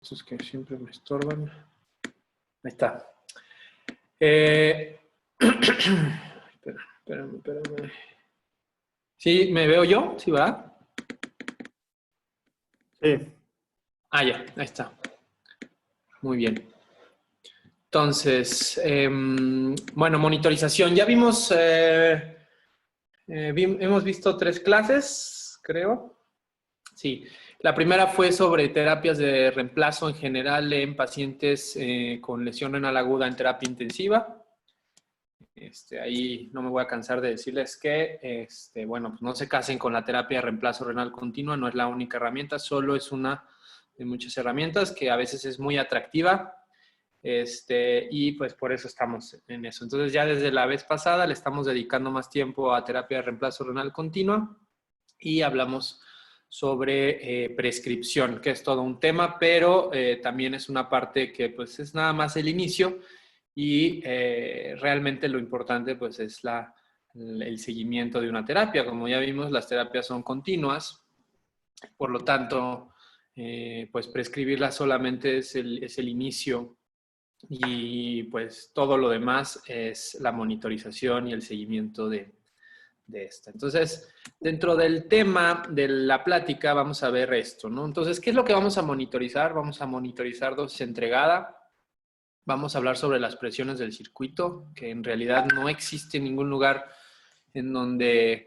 Estos que siempre me estorban. Ahí está. Espérame. ¿Sí me veo yo? ¿Sí, va? Sí. Ah, ya, ahí está. Muy bien. Entonces, bueno, monitorización. Ya vimos, hemos visto 3 clases, creo. Sí. La primera fue sobre terapias de reemplazo en general en pacientes con lesión renal aguda en terapia intensiva. Ahí no me voy a cansar de decirles que, bueno, pues no se casen con la terapia de reemplazo renal continua, no es la única herramienta, solo es una de muchas herramientas que a veces es muy atractiva, y pues por eso estamos en eso. Entonces ya desde la vez pasada le estamos dedicando más tiempo a terapia de reemplazo renal continua y hablamos sobre prescripción, que es todo un tema, pero también es una parte que pues es nada más el inicio y realmente lo importante pues es el seguimiento de una terapia. Como ya vimos, las terapias son continuas, por lo tanto, pues prescribirla solamente es el inicio y pues todo lo demás es la monitorización y el seguimiento de esta. Entonces, dentro del tema de la plática vamos a ver esto, ¿no? Entonces, ¿qué es lo que vamos a monitorizar? Vamos a monitorizar dosis entregada. Vamos a hablar sobre las presiones del circuito, que en realidad no existe ningún lugar en donde,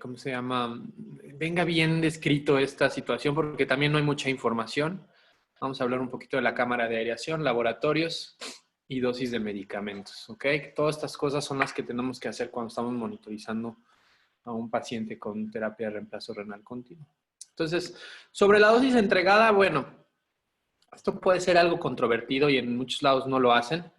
¿cómo se llama? Venga bien descrito esta situación, porque también no hay mucha información. Vamos a hablar un poquito de la cámara de aireación, laboratorios y dosis de medicamentos, ¿ok? Todas estas cosas son las que tenemos que hacer cuando estamos monitorizando a un paciente con terapia de reemplazo renal continuo. Entonces, sobre la dosis entregada, bueno, esto puede ser algo controvertido y en muchos lados no lo hacen,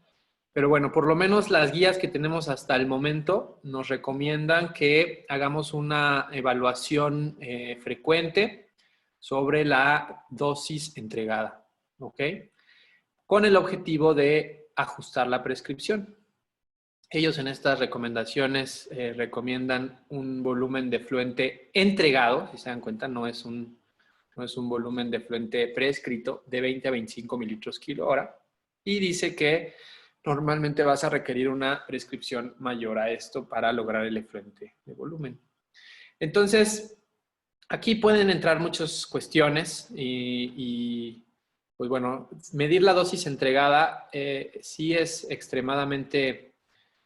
pero bueno, por lo menos las guías que tenemos hasta el momento nos recomiendan que hagamos una evaluación frecuente sobre la dosis entregada, ¿ok? Con el objetivo de ajustar la prescripción. Ellos en estas recomendaciones recomiendan un volumen de fluente entregado, si se dan cuenta, no es un volumen de fluente prescrito de 20 a 25 mililitros kilo hora, y dice que normalmente vas a requerir una prescripción mayor a esto para lograr el efluente de volumen. Entonces, aquí pueden entrar muchas cuestiones y pues bueno, medir la dosis entregada sí es extremadamente,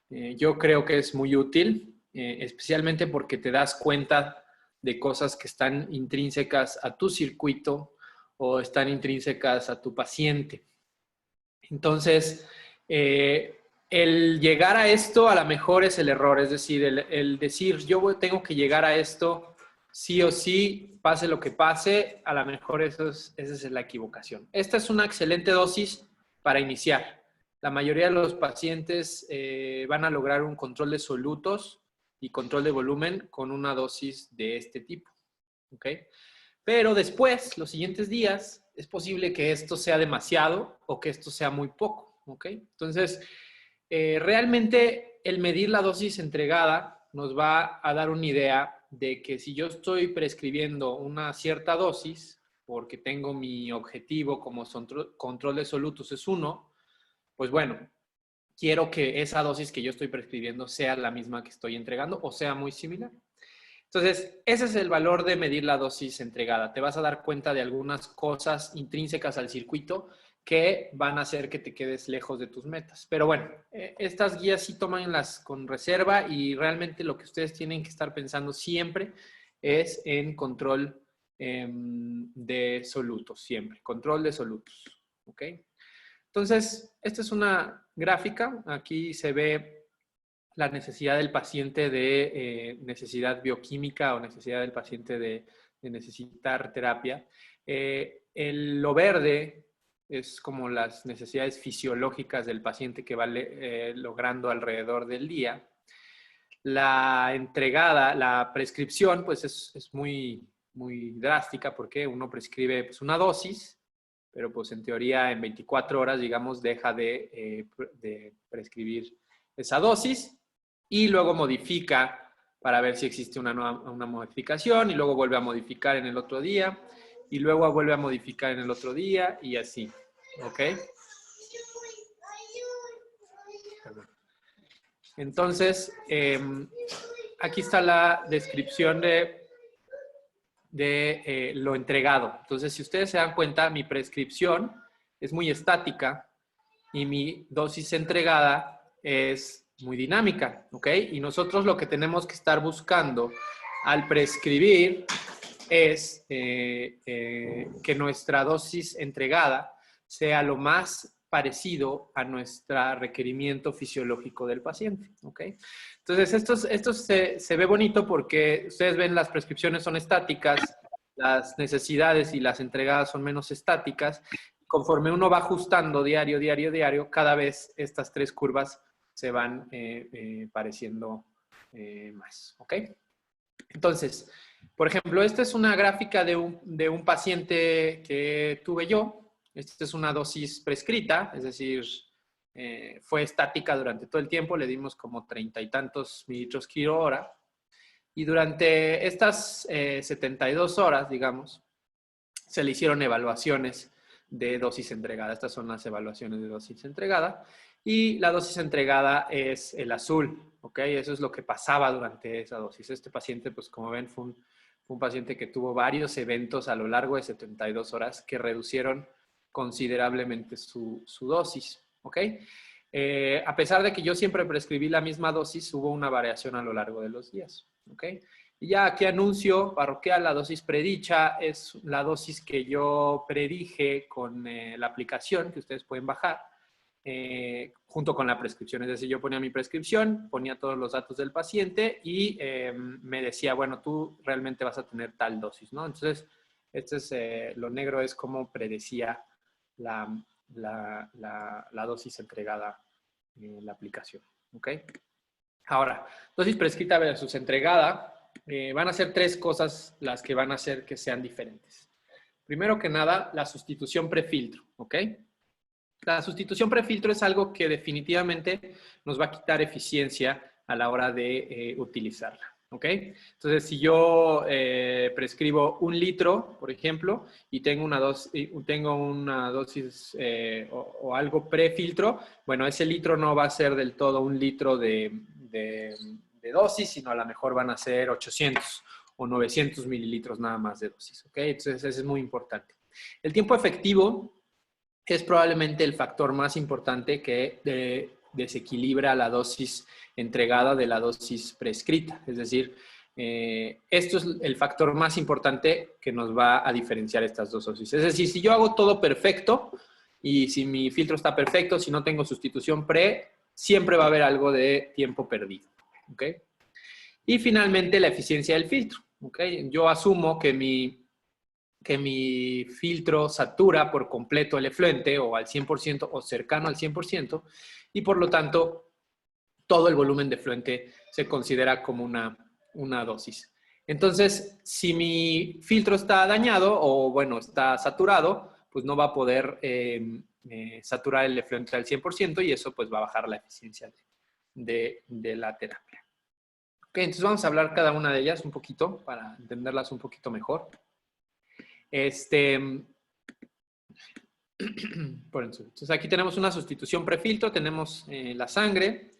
yo creo que es muy útil, especialmente porque te das cuenta de cosas que están intrínsecas a tu circuito o están intrínsecas a tu paciente. Entonces, el llegar a esto a lo mejor es el error, es decir, el decir yo tengo que llegar a esto sí o sí, pase lo que pase, a lo mejor esa es la equivocación. Esta es una excelente dosis para iniciar. La mayoría de los pacientes van a lograr un control de solutos y control de volumen con una dosis de este tipo, ¿ok? Pero después, los siguientes días, es posible que esto sea demasiado o que esto sea muy poco, ¿ok? Entonces, realmente el medir la dosis entregada nos va a dar una idea de que si yo estoy prescribiendo una cierta dosis, porque tengo mi objetivo como control de solutos es 1, pues bueno, quiero que esa dosis que yo estoy prescribiendo sea la misma que estoy entregando o sea muy similar. Entonces, ese es el valor de medir la dosis entregada. Te vas a dar cuenta de algunas cosas intrínsecas al circuito que van a hacer que te quedes lejos de tus metas. Pero bueno, estas guías sí tómanlas con reserva y realmente lo que ustedes tienen que estar pensando siempre es en control de solutos, siempre. Control de solutos, ¿ok? Entonces, esta es una gráfica. Aquí se ve la necesidad del paciente de necesidad bioquímica o necesidad del paciente de necesitar terapia. Lo verde es como las necesidades fisiológicas del paciente que va logrando alrededor del día. La entregada, la prescripción, pues es muy, muy drástica porque uno prescribe pues, una dosis, pero pues en teoría en 24 horas, digamos, deja de prescribir esa dosis y luego modifica para ver si existe una modificación y luego vuelve a modificar en el otro día y luego vuelve a modificar en el otro día y así. ¿Ok? Entonces, aquí está la descripción de lo entregado. Entonces, si ustedes se dan cuenta, mi prescripción es muy estática y mi dosis entregada es muy dinámica, ¿ok? Y nosotros lo que tenemos que estar buscando al prescribir es que nuestra dosis entregada sea lo más parecido a nuestro requerimiento fisiológico del paciente, ¿ok? Entonces, esto se ve bonito porque ustedes ven las prescripciones son estáticas, las necesidades y las entregadas son menos estáticas. Conforme uno va ajustando diario, cada vez estas tres curvas se van pareciendo más, ¿ok? Entonces, por ejemplo, esta es una gráfica de un paciente que tuve yo. Esta es una dosis prescrita, es decir, fue estática durante todo el tiempo. Le dimos como 30 y tantos mililitros kilo hora. Y durante estas 72 horas, digamos, se le hicieron evaluaciones de dosis entregada. Estas son las evaluaciones de dosis entregada. Y la dosis entregada es el azul, ¿ok? Eso es lo que pasaba durante esa dosis. Este paciente, pues como ven, fue un paciente que tuvo varios eventos a lo largo de 72 horas que reducieron considerablemente su dosis, ¿ok? A pesar de que yo siempre prescribí la misma dosis, hubo una variación a lo largo de los días, ¿ok? Y ya aquí anuncio parroquial, la dosis predicha es la dosis que yo predije con la aplicación que ustedes pueden bajar junto con la prescripción. Es decir, yo ponía mi prescripción, ponía todos los datos del paciente y me decía, bueno, tú realmente vas a tener tal dosis, ¿no? Entonces, lo negro es como predecía la dosis entregada en la aplicación, ¿ok? Ahora, dosis prescrita versus entregada, van a ser tres cosas las que van a hacer que sean diferentes. Primero que nada, la sustitución prefiltro, ¿ok? La sustitución prefiltro es algo que definitivamente nos va a quitar eficiencia a la hora de utilizarla, ¿ok? Entonces, si yo prescribo 1 litro, por ejemplo, y tengo una dosis o algo prefiltro, bueno, ese litro no va a ser del todo 1 litro de dosis, sino a lo mejor van a ser 800 o 900 mililitros nada más de dosis, ¿ok? Entonces, eso es muy importante. El tiempo efectivo es probablemente el factor más importante que desequilibra la dosis entregada de la dosis prescrita. Es decir, esto es el factor más importante que nos va a diferenciar estas dos dosis. Es decir, si yo hago todo perfecto y si mi filtro está perfecto, si no tengo sustitución pre, siempre va a haber algo de tiempo perdido. ¿Ok? Y finalmente la eficiencia del filtro. ¿Ok? Yo asumo que mi filtro satura por completo el efluente o al 100% o cercano al 100% y por lo tanto todo el volumen de efluente se considera como una dosis. Entonces, si mi filtro está dañado o bueno, está saturado, pues no va a poder saturar el efluente al 100% y eso pues va a bajar la eficiencia de la terapia. Ok, entonces vamos a hablar cada una de ellas un poquito para entenderlas un poquito mejor. Entonces aquí tenemos una sustitución prefiltro, tenemos la sangre,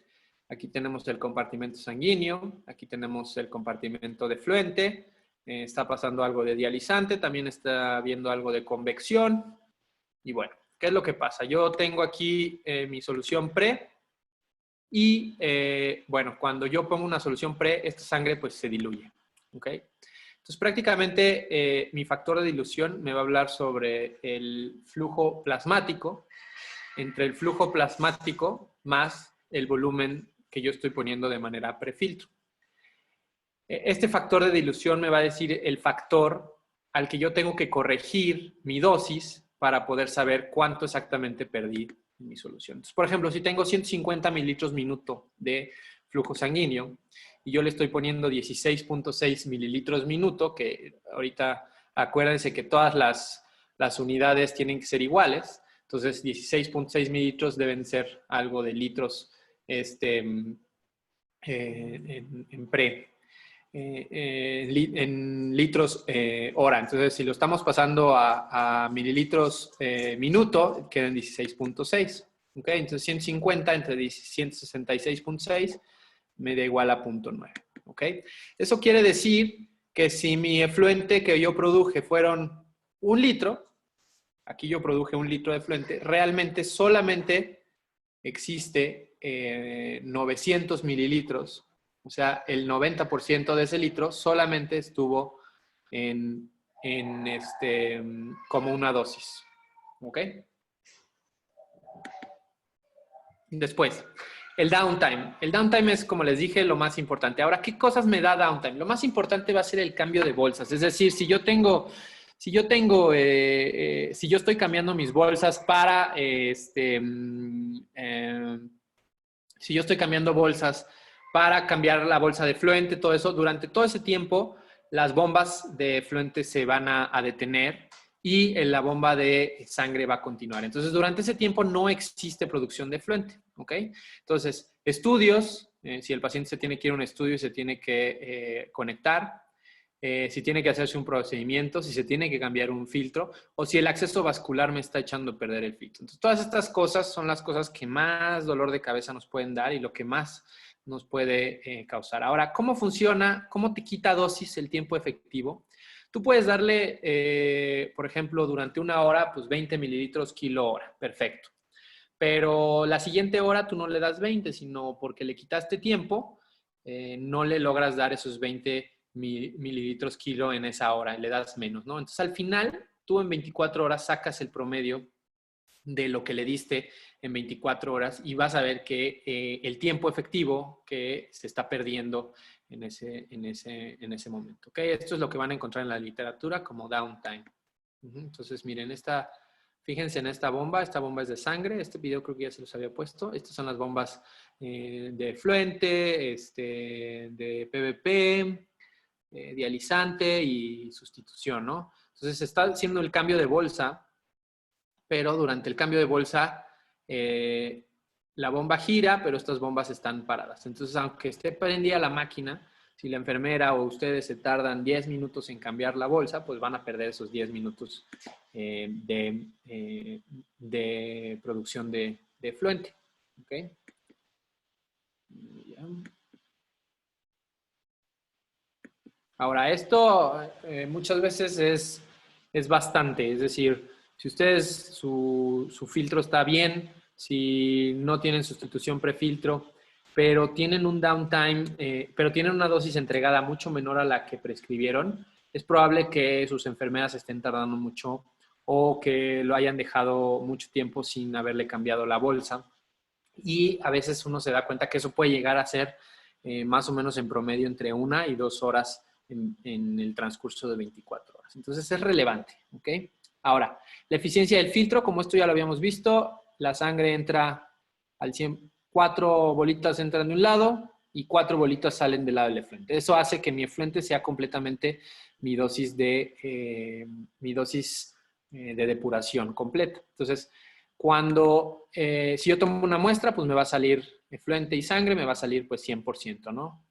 aquí tenemos el compartimento sanguíneo, aquí tenemos el compartimento de efluente, está pasando algo de dializante, también está viendo algo de convección y bueno, ¿qué es lo que pasa? Yo tengo aquí mi solución pre y bueno, cuando yo pongo una solución pre, esta sangre pues se diluye, ¿ok? Entonces, prácticamente mi factor de dilución me va a hablar sobre el flujo plasmático, entre el flujo plasmático más el volumen que yo estoy poniendo de manera prefiltro. Este factor de dilución me va a decir el factor al que yo tengo que corregir mi dosis para poder saber cuánto exactamente perdí en mi solución. Entonces, por ejemplo, si tengo 150 mililitros minuto de flujo sanguíneo y yo le estoy poniendo 16.6 mililitros minuto, que ahorita acuérdense que todas las unidades tienen que ser iguales, entonces 16.6 mililitros deben ser algo de litros en pre. en litros hora. Entonces, si lo estamos pasando a mililitros minuto, quedan 16.6. ¿Ok? Entonces, 150 entre 166.6 me da igual a 0.9. ¿Ok? Eso quiere decir que si mi efluente que yo produje fueron 1 litro, aquí yo produje 1 litro de efluente, realmente solamente existe 900 mililitros. O sea, el 90% de ese litro solamente estuvo como una dosis. ¿Ok? Después, el downtime. El downtime es, como les dije, lo más importante. Ahora, ¿qué cosas me da downtime? Lo más importante va a ser el cambio de bolsas. Es decir, si yo estoy cambiando mis bolsas si yo estoy cambiando bolsas para cambiar la bolsa de fluente, todo eso, durante todo ese tiempo, las bombas de fluente se van a detener y la bomba de sangre va a continuar. Entonces, durante ese tiempo no existe producción de fluente, ¿ok? Entonces, estudios, si el paciente se tiene que ir a un estudio y se tiene que conectar, si tiene que hacerse un procedimiento, si se tiene que cambiar un filtro o si el acceso vascular me está echando a perder el filtro. Entonces, todas estas cosas son las cosas que más dolor de cabeza nos pueden dar y lo que más nos puede causar. Ahora, ¿cómo funciona? ¿Cómo te quita dosis el tiempo efectivo? Tú puedes darle, por ejemplo, durante 1 hora, pues 20 mililitros kilo hora. Perfecto. Pero la siguiente hora tú no le das 20, sino porque le quitaste tiempo, no le logras dar esos 20 mililitros kilo en esa hora, le das menos, ¿no? Entonces, al final, tú en 24 horas sacas el promedio de lo que le diste en 24 horas y vas a ver que el tiempo efectivo que se está perdiendo en ese momento. ¿Ok? Esto es lo que van a encontrar en la literatura como downtime. Entonces, miren, fíjense en esta bomba es de sangre, este video creo que ya se los había puesto. Estas son las bombas de efluente, de PVP, dializante y sustitución, ¿no? Entonces, se está haciendo el cambio de bolsa, pero durante el cambio de bolsa la bomba gira, pero estas bombas están paradas. Entonces, aunque esté prendida la máquina, si la enfermera o ustedes se tardan 10 minutos en cambiar la bolsa, pues van a perder esos 10 minutos de producción de efluente. ¿Okay? Ahora, esto muchas veces es bastante, es decir, si ustedes su filtro está bien, si no tienen sustitución prefiltro, pero tienen un downtime, pero tienen una dosis entregada mucho menor a la que prescribieron, es probable que sus enfermeras estén tardando mucho o que lo hayan dejado mucho tiempo sin haberle cambiado la bolsa. Y a veces uno se da cuenta que eso puede llegar a ser más o menos en promedio entre 1 y 2 horas en el transcurso de 24 horas. Entonces es relevante, ¿ok? Ahora, la eficiencia del filtro, como esto ya lo habíamos visto, la sangre entra al 100, 4 bolitas entran de un lado y 4 bolitas salen del lado del efluente. Eso hace que mi efluente sea completamente mi dosis de depuración completa. Entonces, si yo tomo una muestra, pues me va a salir efluente y sangre, me va a salir pues 100%, ¿no?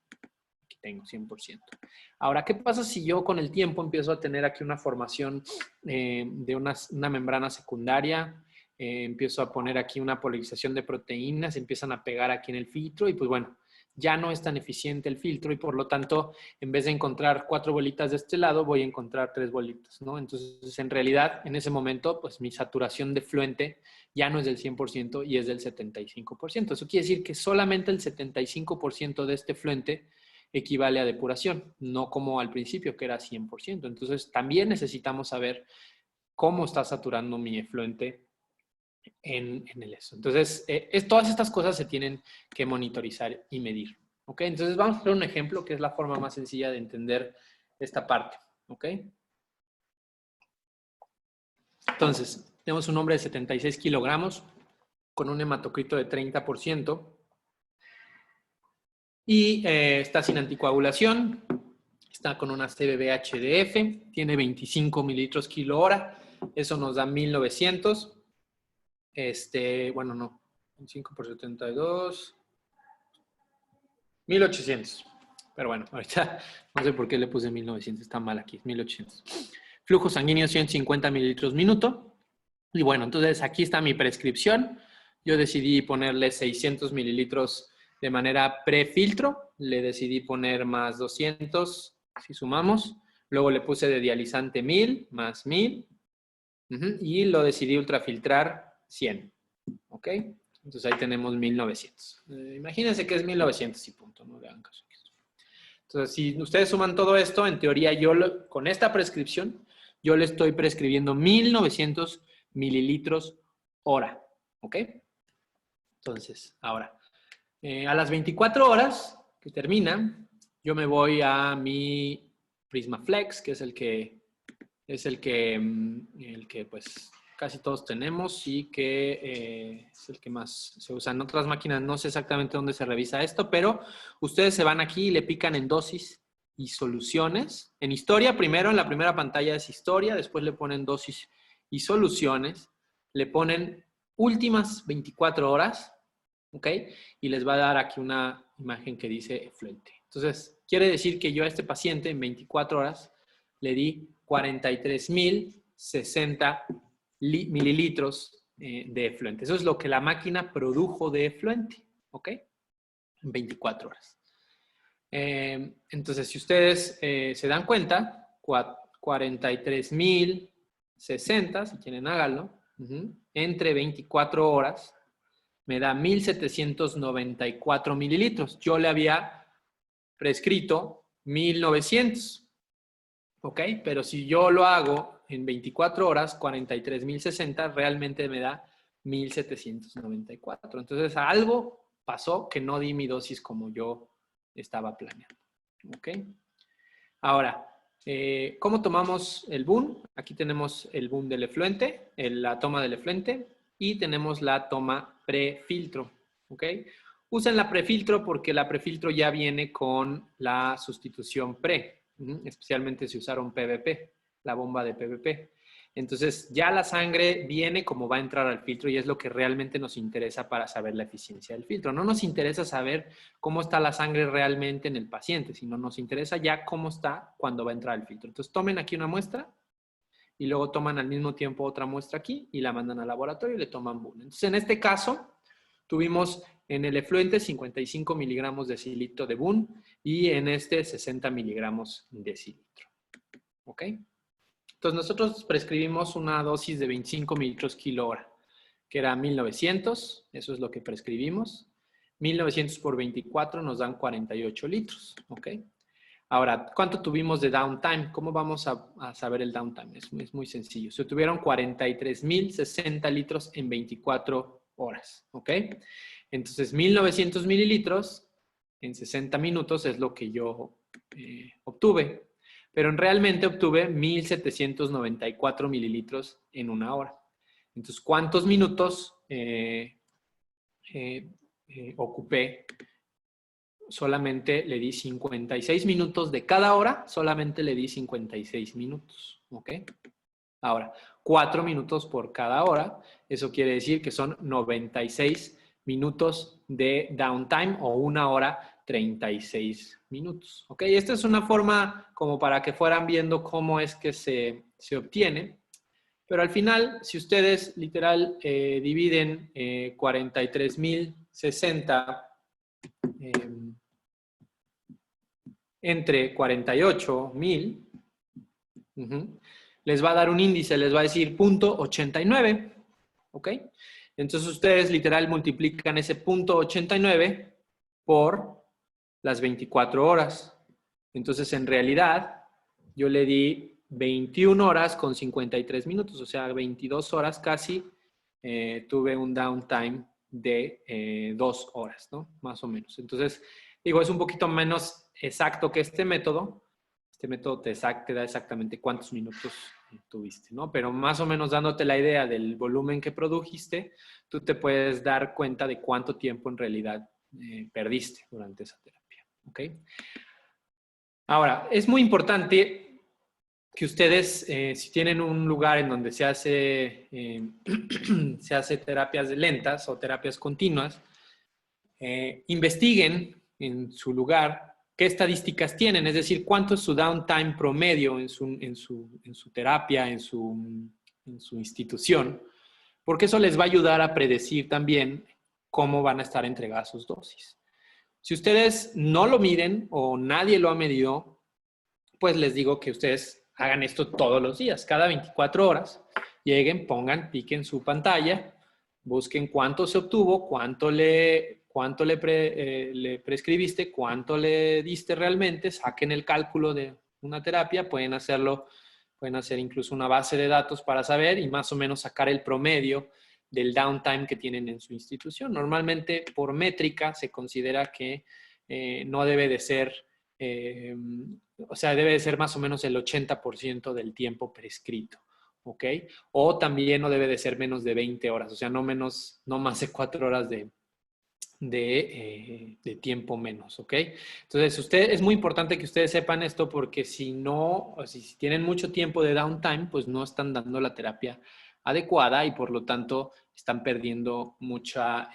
Aquí tengo 100%. Ahora, ¿qué pasa si yo con el tiempo empiezo a tener aquí una formación de una membrana secundaria? Empiezo a poner aquí una polarización de proteínas, empiezan a pegar aquí en el filtro y pues bueno, ya no es tan eficiente el filtro y por lo tanto, en vez de encontrar 4 bolitas de este lado, voy a encontrar 3 bolitas, ¿no? Entonces, en realidad, en ese momento, pues mi saturación de fluente ya no es del 100% y es del 75%. Eso quiere decir que solamente el 75% de este fluente equivale a depuración, no como al principio, que era 100%. Entonces, también necesitamos saber cómo está saturando mi efluente en el eso. Entonces, todas estas cosas se tienen que monitorizar y medir. ¿Ok? Entonces, vamos a hacer un ejemplo que es la forma más sencilla de entender esta parte. ¿Ok? Entonces, tenemos un hombre de 76 kilogramos con un hematocrito de 30% y está sin anticoagulación, está con una CBB-HDF, tiene 25 mililitros kilo hora, eso nos da 1900. Bueno, no, 25 por 72, 1800. Pero bueno, ahorita no sé por qué le puse 1900, está mal aquí, 1800. Flujo sanguíneo 150 mililitros minuto. Y bueno, entonces aquí está mi prescripción. Yo decidí ponerle 600 mililitros de manera prefiltro. Le decidí poner más 200, si sumamos. Luego le puse de dializante 1000 más 1000. Y lo decidí ultrafiltrar 100. ¿Ok? Entonces ahí tenemos 1900. Imagínense que es 1900 y punto, no le hagan caso. Entonces, si ustedes suman todo esto, en teoría con esta prescripción, yo le estoy prescribiendo 1900 mililitros hora. ¿Ok? Entonces, ahora, a las 24 horas que termina, yo me voy a mi PrismaFlex, que es el que pues casi todos tenemos y que es el que más se usa en otras máquinas. No sé exactamente dónde se revisa esto, pero ustedes se van aquí y le pican en dosis y soluciones. En historia, primero en la primera pantalla es historia, después le ponen dosis y soluciones, le ponen últimas 24 horas, ¿ok? Y les va a dar aquí una imagen que dice efluente. Entonces, quiere decir que yo a este paciente en 24 horas le di 43,060 mililitros de efluente. Eso es lo que la máquina produjo de efluente, ¿ok? En 24 horas. Entonces, si ustedes se dan cuenta, 43,060, si quieren háganlo, entre 24 horas me da 1,794 mililitros. Yo le había prescrito 1,900. ¿Ok? Pero si yo lo hago en 24 horas, 43,060, realmente me da 1,794. Entonces, algo pasó que no di mi dosis como yo estaba planeando. ¿Ok? Ahora, ¿cómo tomamos el BUN? Aquí tenemos el BUN del efluente, la toma del efluente, y tenemos la toma prefiltro. ¿Ok? Usen la prefiltro porque la prefiltro ya viene con la sustitución pre. Especialmente si usaron PVP, la bomba de PVP. Entonces, ya la sangre viene como va a entrar al filtro y es lo que realmente nos interesa para saber la eficiencia del filtro. No nos interesa saber cómo está la sangre realmente en el paciente, sino nos interesa ya cómo está cuando va a entrar al filtro. Entonces, tomen aquí una muestra y luego toman al mismo tiempo otra muestra aquí y la mandan al laboratorio y le toman BUN. Entonces, en este caso, tuvimos en el efluente 55 miligramos de decilitro de BUN y en este 60 miligramos de decilitro. ¿Ok? Entonces nosotros prescribimos una dosis de 25 mililitros kilo hora, que era 1900, eso es lo que prescribimos. 1900 por 24 nos dan 48 litros. ¿Ok? Ahora, ¿cuánto tuvimos de downtime? ¿Cómo vamos a saber el downtime? Es muy sencillo. Se tuvieron 43,060 litros en 24 horas. ¿Ok? Entonces, 1900 mililitros en 60 minutos es lo que yo obtuve. Pero realmente obtuve 1,794 mililitros en una hora. Entonces, ¿cuántos minutos ocupé? Solamente le di 56 minutos de cada hora, solamente le di 56 minutos. ¿Ok? Ahora, 4 minutos por cada hora, eso quiere decir que son 96 minutos de downtime o 1 hora 36 minutos. ¿Ok? Esta es una forma como para que fueran viendo cómo es que se obtiene. Pero al final, si ustedes literal dividen 43,060 entre 48,000, les va a dar un índice, les va a decir 0.89. ¿Ok? Entonces ustedes literal multiplican ese 0.89 por las 24 horas. Entonces en realidad yo le di 21 horas con 53 minutos, o sea, 22 horas casi. Tuve un downtime de 2 horas, ¿no? Más o menos. Entonces, digo, es un poquito menos exacto que este método. Este método te da exactamente cuántos minutos tuviste, ¿no? Pero más o menos dándote la idea del volumen que produjiste, tú te puedes dar cuenta de cuánto tiempo en realidad perdiste durante esa terapia, ¿ok? Ahora, es muy importante que ustedes, si tienen un lugar en donde se hace terapias lentas o terapias continuas, investiguen en su lugar qué estadísticas tienen, es decir, cuánto es su downtime promedio en su terapia, en su institución, porque eso les va a ayudar a predecir también cómo van a estar entregadas sus dosis. Si ustedes no lo miden o nadie lo ha medido, pues les digo que ustedes hagan esto todos los días, cada 24 horas. Lleguen, piquen su pantalla, busquen cuánto se obtuvo, cuánto le prescribiste, cuánto le diste realmente, saquen el cálculo de una terapia, pueden hacer incluso una base de datos para saber y más o menos sacar el promedio del downtime que tienen en su institución. Normalmente por métrica se considera que no debe de ser, o sea, debe de ser más o menos el 80% del tiempo prescrito. ¿Ok? O también no debe de ser menos de 20 horas, o sea, no más de 4 horas de tiempo menos, ¿ok? Entonces, es muy importante que ustedes sepan esto porque si tienen mucho tiempo de downtime, pues no están dando la terapia adecuada y por lo tanto están perdiendo mucha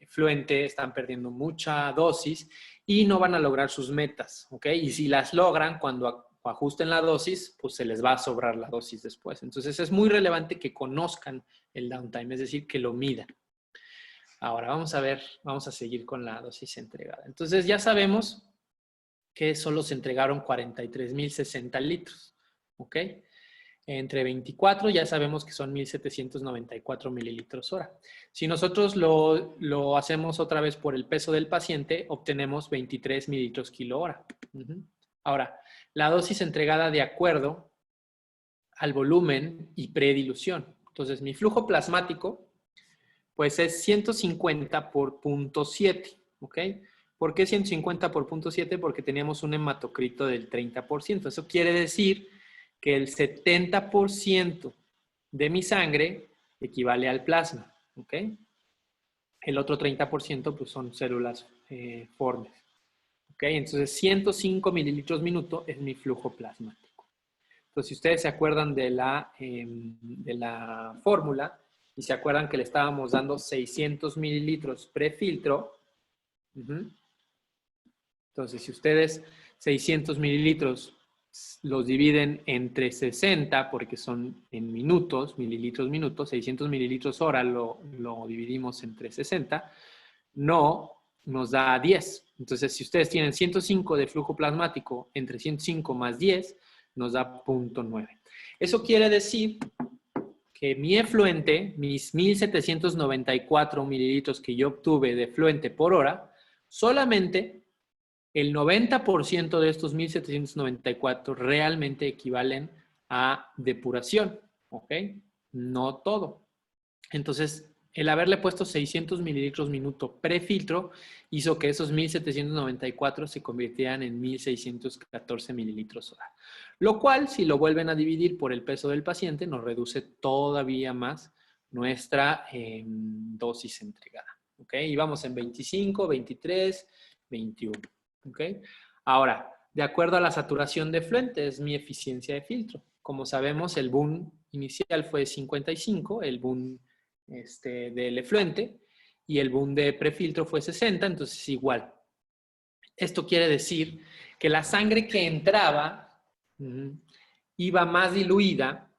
fluente, están perdiendo mucha dosis y no van a lograr sus metas, ¿ok? Y si las logran, cuando ajusten la dosis, pues se les va a sobrar la dosis después. Entonces, es muy relevante que conozcan el downtime, es decir, que lo midan. Ahora vamos a seguir con la dosis entregada. Entonces ya sabemos que solo se entregaron 43.060 litros, ¿ok? Entre 24 ya sabemos que son 1.794 mililitros hora. Si nosotros lo hacemos otra vez por el peso del paciente, obtenemos 23 mililitros kilo hora. Ahora, la dosis entregada de acuerdo al volumen y predilución. Entonces, mi flujo plasmático pues es 150 por 0.7, ¿ok? ¿Por qué 150 por 0.7? Porque teníamos un hematocrito del 30%. Eso quiere decir que el 70% de mi sangre equivale al plasma, ¿ok? El otro 30% pues son células formes, ¿ok? Entonces 105 mililitros minuto es mi flujo plasmático. Entonces, si ustedes se acuerdan de la fórmula, y se acuerdan que le estábamos dando 600 mililitros prefiltro. Entonces, si ustedes 600 mililitros los dividen entre 60, porque son en minutos, mililitros minutos, 600 mililitros hora lo dividimos entre 60, nos da 10. Entonces, si ustedes tienen 105 de flujo plasmático entre 105 más 10, nos da 0.9. Eso quiere decir que mi efluente, mis 1.794 mililitros que yo obtuve de efluente por hora, solamente el 90% de estos 1.794 realmente equivalen a depuración, ¿ok? No todo. Entonces, el haberle puesto 600 mililitros minuto prefiltro hizo que esos 1.794 se convirtieran en 1.614 mililitros hora. Lo cual, si lo vuelven a dividir por el peso del paciente, nos reduce todavía más nuestra dosis entregada. ¿Ok? Y vamos en 25, 23, 21. ¿Ok? Ahora, de acuerdo a la saturación de efluente, es mi eficiencia de filtro. Como sabemos, el boom inicial fue 55, el boom del efluente, y el boom de prefiltro fue 60, entonces igual. Esto quiere decir que la sangre que entraba iba más diluida,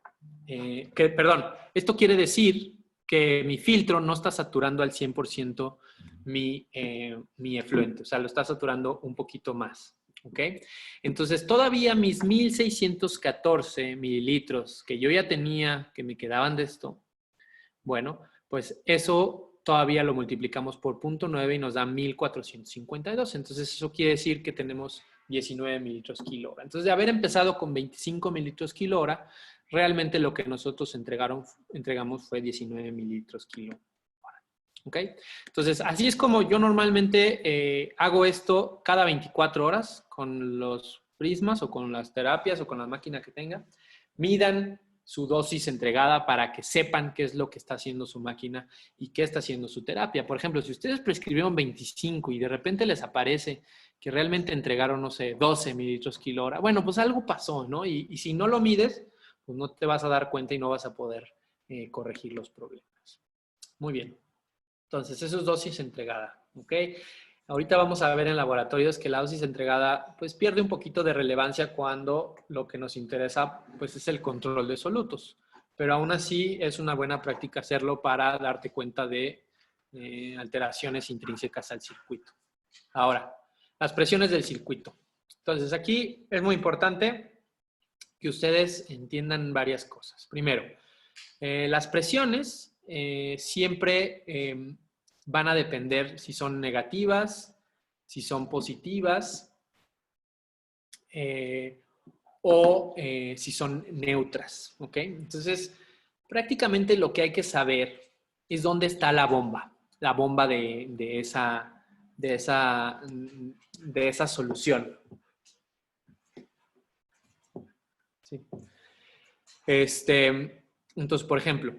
esto quiere decir que mi filtro no está saturando al 100% mi efluente, o sea, lo está saturando un poquito más. ¿Ok? Entonces, todavía mis 1.614 mililitros que yo ya tenía, que me quedaban de esto, bueno, pues eso todavía lo multiplicamos por 0.9 y nos da 1.452. Entonces, eso quiere decir que tenemos 19 mililitros kilo hora. Entonces, de haber empezado con 25 mililitros kilo hora, realmente lo que nosotros entregamos fue 19 mililitros kilo hora. ¿Ok? Entonces, así es como yo normalmente hago esto cada 24 horas con los prismas o con las terapias o con la máquina que tenga. Midan su dosis entregada para que sepan qué es lo que está haciendo su máquina y qué está haciendo su terapia. Por ejemplo, si ustedes prescribieron 25 y de repente les aparece que realmente entregaron, no sé, 12 mililitros kilo hora, bueno, pues algo pasó, ¿no? Y si no lo mides, pues no te vas a dar cuenta y no vas a poder corregir los problemas. Muy bien. Entonces, eso es dosis entregada, ¿ok? Ahorita vamos a ver en laboratorios que la dosis entregada pues pierde un poquito de relevancia cuando lo que nos interesa pues es el control de solutos. Pero aún así es una buena práctica hacerlo para darte cuenta de alteraciones intrínsecas al circuito. Ahora, las presiones del circuito. Entonces aquí es muy importante que ustedes entiendan varias cosas. Primero, las presiones siempre van a depender si son negativas, si son positivas si son neutras. ¿Ok? Entonces, prácticamente lo que hay que saber es dónde está la bomba de esa solución. Sí. Entonces, por ejemplo,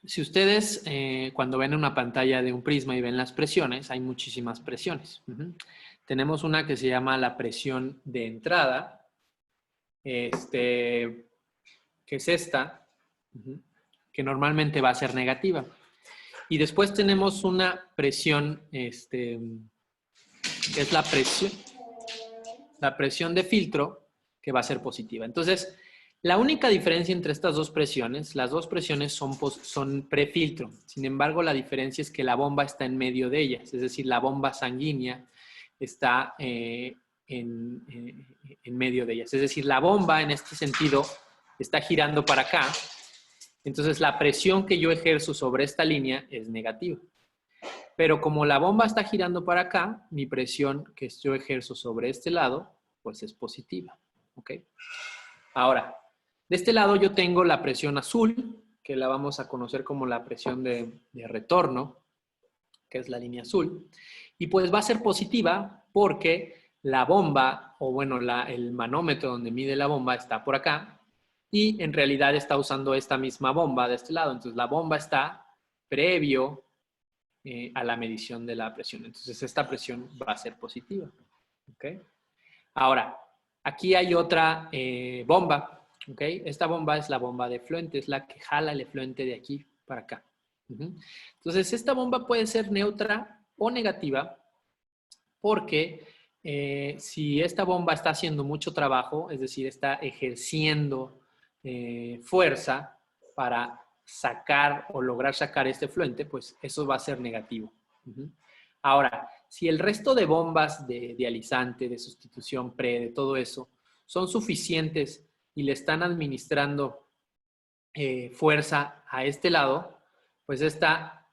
si ustedes cuando ven una pantalla de un prisma y ven las presiones, hay muchísimas presiones. Tenemos una que se llama la presión de entrada, que es esta, que normalmente va a ser negativa. Y después tenemos una presión, que es la presión de filtro, que va a ser positiva. Entonces, la única diferencia entre estas dos presiones, las dos presiones son prefiltro. Sin embargo, la diferencia es que la bomba está en medio de ellas, es decir, la bomba sanguínea está en medio de ellas. Es decir, la bomba en este sentido está girando para acá. Entonces, la presión que yo ejerzo sobre esta línea es negativa. Pero como la bomba está girando para acá, mi presión que yo ejerzo sobre este lado, pues es positiva. ¿Ok? Ahora, de este lado yo tengo la presión azul, que la vamos a conocer como la presión de retorno, que es la línea azul. Y pues va a ser positiva porque la bomba, o bueno, el manómetro donde mide la bomba está por acá y en realidad está usando esta misma bomba de este lado. Entonces la bomba está previo a la medición de la presión. Entonces esta presión va a ser positiva. ¿Okay? Ahora, aquí hay otra bomba. ¿Okay? Esta bomba es la bomba de efluente, es la que jala el efluente de aquí para acá. Entonces, esta bomba puede ser neutra o negativa porque si esta bomba está haciendo mucho trabajo, es decir, está ejerciendo fuerza para sacar o lograr sacar este efluente, pues eso va a ser negativo. Ahora, si el resto de bombas de dializante, de sustitución de todo eso, son suficientes y le están administrando fuerza a este lado, pues esta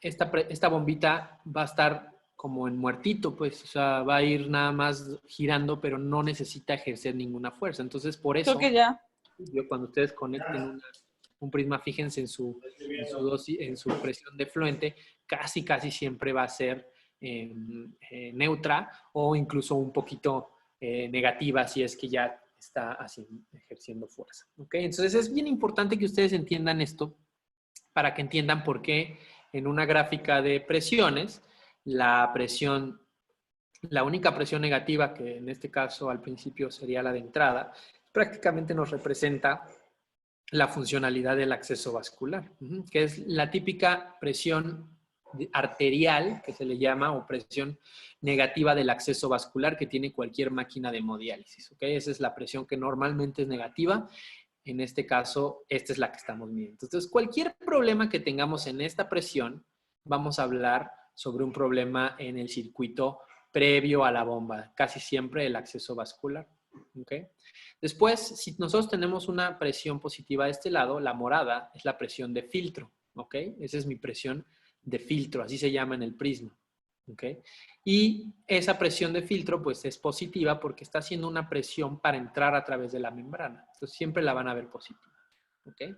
bombita va a estar como en muertito, pues, o sea, va a ir nada más girando, pero no necesita ejercer ninguna fuerza. Entonces, por eso, creo que ya. Cuando ustedes conecten un prisma, fíjense en su presión de efluente, casi siempre va a ser neutra o incluso un poquito negativa si es que ya está así ejerciendo fuerza. ¿Ok? Entonces es bien importante que ustedes entiendan esto para que entiendan por qué en una gráfica de presiones la única presión negativa, que en este caso al principio sería la de entrada, prácticamente nos representa la funcionalidad del acceso vascular, que es la típica presión arterial, que se le llama, o presión negativa del acceso vascular que tiene cualquier máquina de hemodiálisis. ¿Okay? Esa es la presión que normalmente es negativa. En este caso, esta es la que estamos midiendo. Entonces, cualquier problema que tengamos en esta presión, vamos a hablar sobre un problema en el circuito previo a la bomba, casi siempre el acceso vascular. ¿Okay? Después, si nosotros tenemos una presión positiva de este lado, la morada es la presión de filtro. ¿Ok? Esa es mi presión de filtro, así se llama en el prisma. ¿Okay? Y esa presión de filtro pues es positiva porque está haciendo una presión para entrar a través de la membrana. Entonces siempre la van a ver positiva. ¿Okay?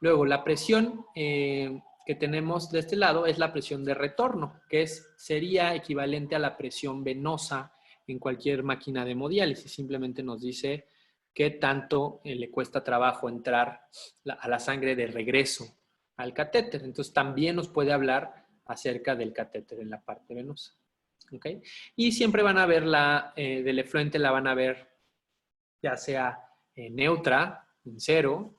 Luego la presión que tenemos de este lado es la presión de retorno, que sería equivalente a la presión venosa en cualquier máquina de hemodiálisis. Simplemente nos dice qué tanto le cuesta trabajo entrar a la sangre de regreso al catéter. Entonces también nos puede hablar acerca del catéter en la parte venosa. ¿Okay? Y siempre van a ver del efluente, la van a ver ya sea neutra, en cero,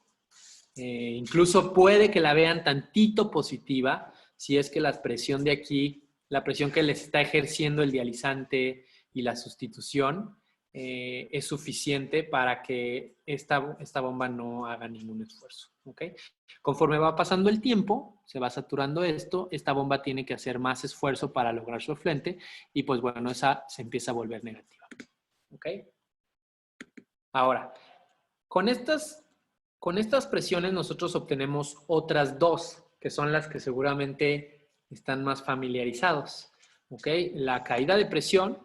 incluso puede que la vean tantito positiva si es que la presión de aquí la presión que les está ejerciendo el dializante y la sustitución es suficiente para que esta bomba no haga ningún esfuerzo. ¿Okay? Conforme va pasando el tiempo, se va saturando esto, esta bomba tiene que hacer más esfuerzo para lograr su efluente y pues bueno, esa se empieza a volver negativa. ¿Ok? Ahora, con estas presiones nosotros obtenemos otras dos, que son las que seguramente están más familiarizados. ¿Ok? La caída de presión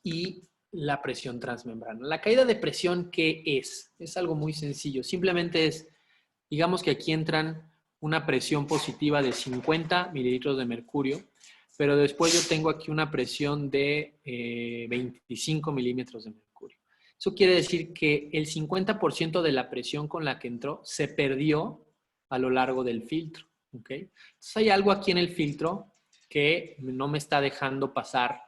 y la presión transmembrana. La caída de presión, ¿qué es? Es algo muy sencillo. Simplemente es, digamos que aquí entran una presión positiva de 50 mililitros de mercurio, pero después yo tengo aquí una presión de 25 milímetros de mercurio. Eso quiere decir que el 50% de la presión con la que entró se perdió a lo largo del filtro. ¿Okay? Entonces hay algo aquí en el filtro que no me está dejando pasar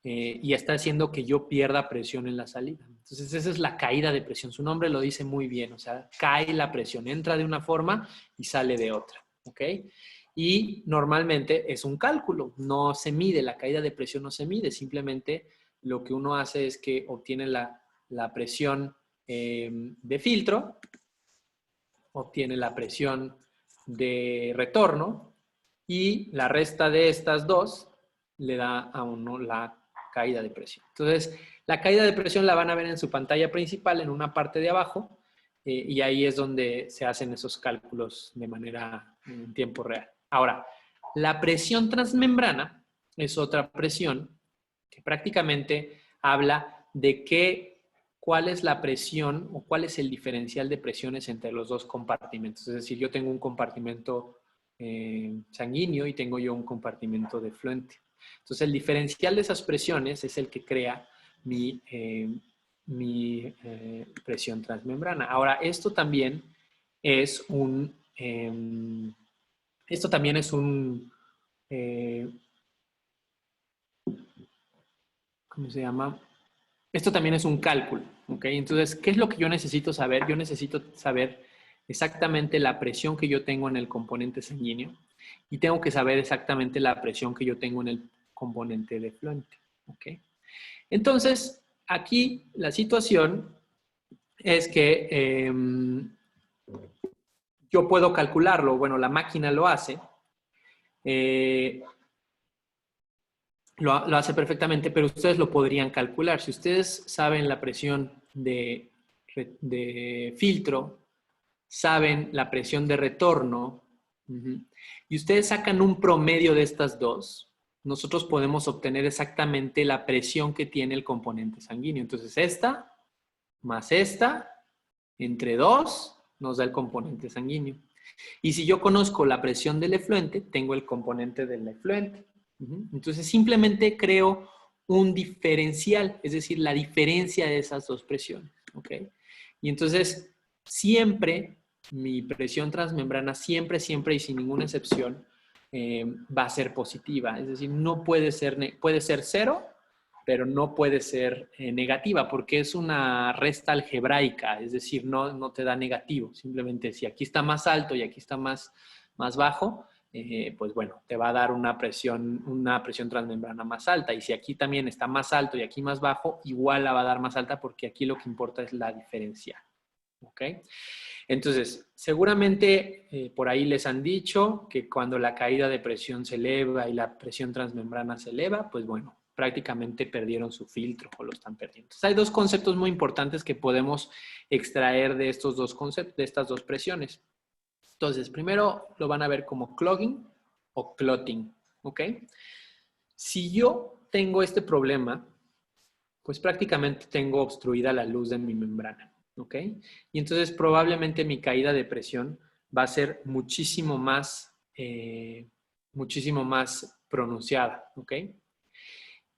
y está haciendo que yo pierda presión en la salida. Entonces esa es la caída de presión. Su nombre lo dice muy bien, o sea, cae la presión, entra de una forma y sale de otra. ¿Ok? Y normalmente es un cálculo, no se mide, la caída de presión no se mide, simplemente lo que uno hace es que obtiene la presión de filtro, obtiene la presión de retorno y la resta de estas dos le da a uno la caída de presión. Entonces, la caída de presión la van a ver en su pantalla principal, en una parte de abajo, y ahí es donde se hacen esos cálculos de manera en tiempo real. Ahora, la presión transmembrana es otra presión que prácticamente habla de cuál es la presión o cuál es el diferencial de presiones entre los dos compartimentos. Es decir, yo tengo un compartimento sanguíneo y tengo yo un compartimento de efluente. Entonces, el diferencial de esas presiones es el que crea mi presión transmembrana. Ahora, esto también es un ¿cómo se llama? Esto también es un cálculo, ¿ok? Entonces, ¿qué es lo que yo necesito saber? Yo necesito saber exactamente la presión que yo tengo en el componente sanguíneo y tengo que saber exactamente la presión que yo tengo en el componente de efluente, ¿ok? Entonces, aquí la situación es que yo puedo calcularlo, bueno, la máquina lo hace, lo hace perfectamente, pero ustedes lo podrían calcular. Si ustedes saben la presión de filtro, saben la presión de retorno, y ustedes sacan un promedio de estas dos, nosotros podemos obtener exactamente la presión que tiene el componente sanguíneo. Entonces, esta más esta, entre 2, nos da el componente sanguíneo. Y si yo conozco la presión del efluente, tengo el componente del efluente. Entonces, simplemente creo un diferencial, es decir, la diferencia de esas dos presiones. ¿Ok? Y entonces, siempre, mi presión transmembrana, siempre y sin ninguna excepción, va a ser positiva. Es decir, no puede ser, puede ser 0, pero no puede ser negativa porque es una resta algebraica, es decir, no te da negativo. Simplemente si aquí está más alto y aquí está más bajo, pues bueno, te va a dar una presión transmembrana más alta. Y si aquí también está más alto y aquí más bajo, igual la va a dar más alta porque aquí lo que importa es la diferencia. ¿Ok? Entonces, seguramente por ahí les han dicho que cuando la caída de presión se eleva y la presión transmembrana se eleva, pues bueno, prácticamente perdieron su filtro o lo están perdiendo. Entonces, hay dos conceptos muy importantes que podemos extraer de estos dos conceptos, de estas dos presiones. Entonces, primero lo van a ver como clogging o clotting, ¿ok? Si yo tengo este problema, pues prácticamente tengo obstruida la luz de mi membrana, ¿ok? Y entonces probablemente mi caída de presión va a ser muchísimo más pronunciada, ¿ok?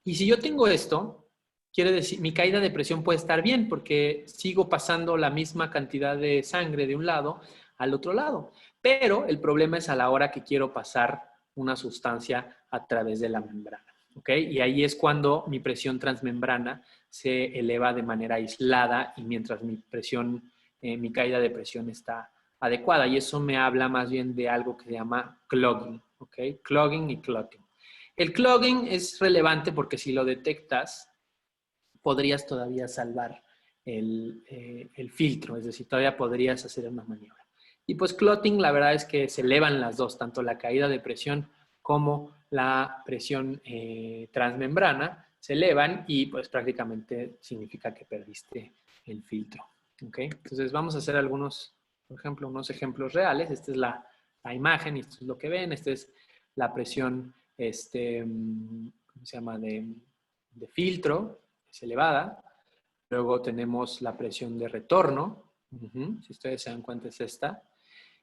Y si yo tengo esto, quiere decir, mi caída de presión puede estar bien porque sigo pasando la misma cantidad de sangre de un lado al otro lado. Pero el problema es a la hora que quiero pasar una sustancia a través de la membrana. ¿Ok? Y ahí es cuando mi presión transmembrana se eleva de manera aislada y mientras mi caída de presión está adecuada. Y eso me habla más bien de algo que se llama clogging. ¿Ok? Clogging y clotting. El clogging es relevante porque si lo detectas, podrías todavía salvar el filtro, es decir, todavía podrías hacer una maniobra. Y pues clotting, la verdad es que se elevan las dos, tanto la caída de presión como la presión transmembrana se elevan y pues prácticamente significa que perdiste el filtro. ¿Okay? Entonces vamos a hacer algunos, por ejemplo, unos ejemplos reales. Esta es la imagen y esto es lo que ven. Esta es la presión, ¿cómo se llama? De filtro, es elevada. Luego tenemos la presión de retorno. Si ustedes se dan cuenta es esta.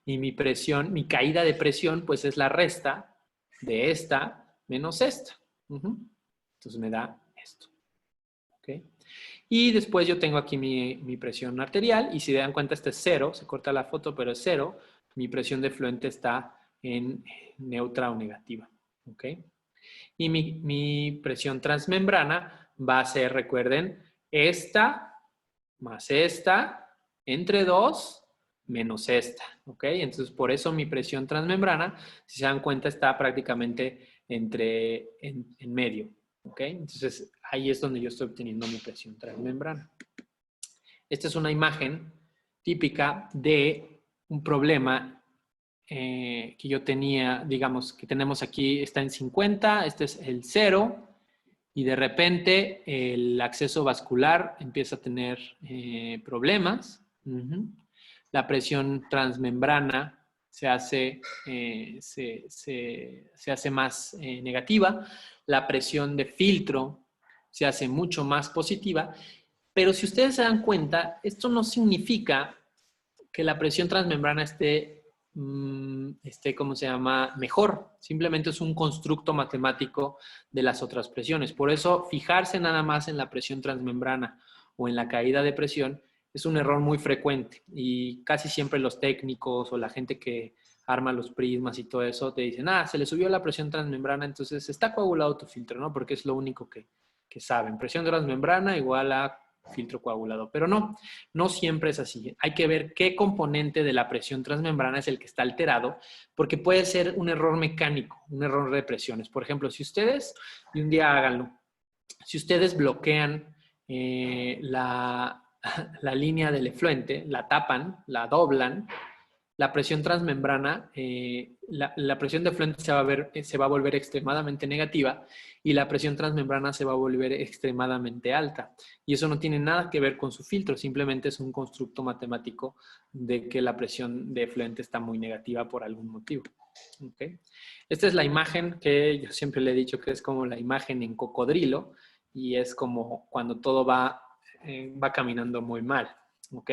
Y mi presión, mi caída de presión, pues es la resta de esta menos esta. Entonces me da esto. ¿Okay? Y después yo tengo aquí mi presión arterial y si se dan cuenta este es 0, se corta la foto pero es 0. Mi presión de efluente está en neutra o negativa. ¿Okay? Y mi presión transmembrana va a ser, recuerden, esta más esta entre 2 menos esta. ¿Ok? Entonces, por eso mi presión transmembrana, si se dan cuenta, está prácticamente en medio. ¿Ok? Entonces, ahí es donde yo estoy obteniendo mi presión transmembrana. Esta es una imagen típica de un problema que yo tenía, digamos, que tenemos aquí, está en 50, este es el 0, y de repente el acceso vascular empieza a tener problemas. La presión transmembrana se hace, se hace más negativa. La presión de filtro se hace mucho más positiva. Pero si ustedes se dan cuenta, esto no significa que la presión transmembrana esté, ¿cómo se llama? Mejor. Simplemente es un constructo matemático de las otras presiones. Por eso, fijarse nada más en la presión transmembrana o en la caída de presión es un error muy frecuente. Y casi siempre los técnicos o la gente que arma los prismas y todo eso te dicen, se le subió la presión transmembrana, entonces está coagulado tu filtro, ¿no? Porque es lo único que saben. Presión transmembrana igual a filtro coagulado. Pero no siempre es así. Hay que ver qué componente de la presión transmembrana es el que está alterado, porque puede ser un error mecánico, un error de presiones. Por ejemplo, si ustedes, y un día háganlo, si ustedes bloquean la línea del efluente, la tapan, la doblan, la presión transmembrana, la presión de efluente se va a volver extremadamente negativa y la presión transmembrana se va a volver extremadamente alta. Y eso no tiene nada que ver con su filtro, simplemente es un constructo matemático de que la presión de efluente está muy negativa por algún motivo. ¿Okay? Esta es la imagen que yo siempre le he dicho que es como la imagen en cocodrilo y es como cuando todo va caminando muy mal. ¿Ok?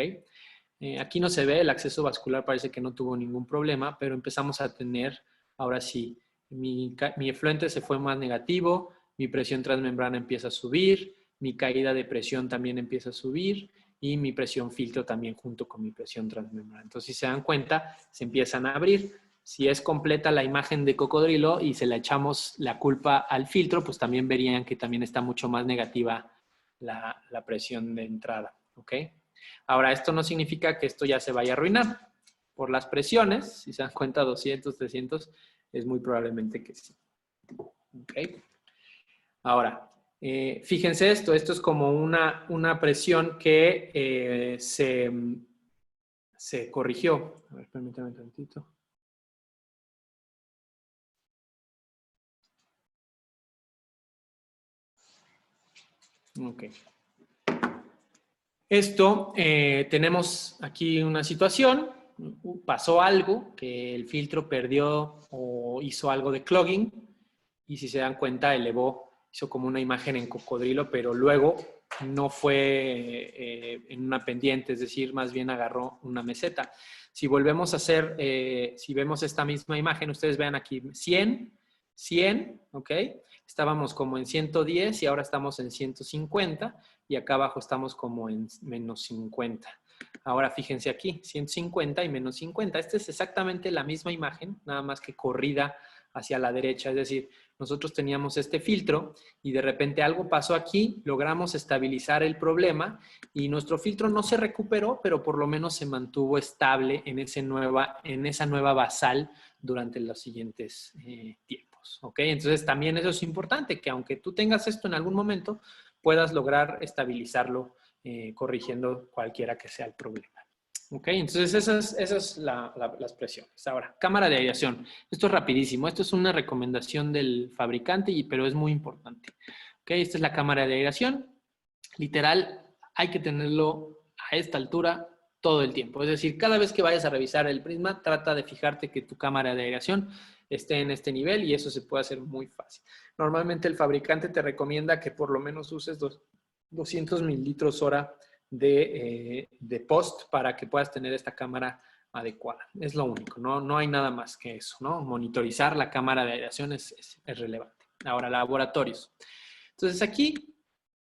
Aquí no se ve, el acceso vascular parece que no tuvo ningún problema, pero empezamos a tener, ahora sí, mi efluente se fue más negativo, mi presión transmembrana empieza a subir, mi caída de presión también empieza a subir y mi presión filtro también junto con mi presión transmembrana. Entonces, si se dan cuenta, se empiezan a abrir. Si es completa la imagen de cocodrilo y se le echamos la culpa al filtro, pues también verían que también está mucho más negativa la presión de entrada. ¿Ok? Ahora, esto no significa que esto ya se vaya a arruinar. Por las presiones, si se dan cuenta, 200, 300, es muy probablemente que sí. ¿Ok? Ahora, fíjense esto es como una presión que se corrigió. A ver, permítanme un tantito. Ok. Esto, tenemos aquí una situación, pasó algo, que el filtro perdió o hizo algo de clogging y si se dan cuenta hizo como una imagen en cocodrilo, pero luego no fue en una pendiente, es decir, más bien agarró una meseta. Si volvemos a hacer, si vemos esta misma imagen, ustedes vean aquí 100, 100, ¿ok? Estábamos como en 110 y ahora estamos en 150 y acá abajo estamos como en menos 50. Ahora fíjense aquí, 150 y menos 50. Esta es exactamente la misma imagen, nada más que corrida hacia la derecha. Es decir, nosotros teníamos este filtro y de repente algo pasó aquí, logramos estabilizar el problema y nuestro filtro no se recuperó, pero por lo menos se mantuvo estable en esa nueva basal durante los siguientes tiempos. negativos, ¿ok? Entonces también eso es importante, que aunque tú tengas esto en algún momento, puedas lograr estabilizarlo corrigiendo cualquiera que sea el problema. ¿Ok? Entonces esas las presiones. Ahora, cámara de aireación. Esto es rapidísimo. Esto es una recomendación del fabricante, pero es muy importante. ¿Ok? Esta es la cámara de aireación. Literal, hay que tenerlo a esta altura todo el tiempo. Es decir, cada vez que vayas a revisar el prisma, trata de fijarte que tu cámara de aireación esté en este nivel y eso se puede hacer muy fácil. Normalmente el fabricante te recomienda que por lo menos uses 200 mililitros hora de post para que puedas tener esta cámara adecuada. Es lo único, no hay nada más que eso, ¿no? Monitorizar la cámara de aireación es relevante. Ahora, laboratorios. Entonces aquí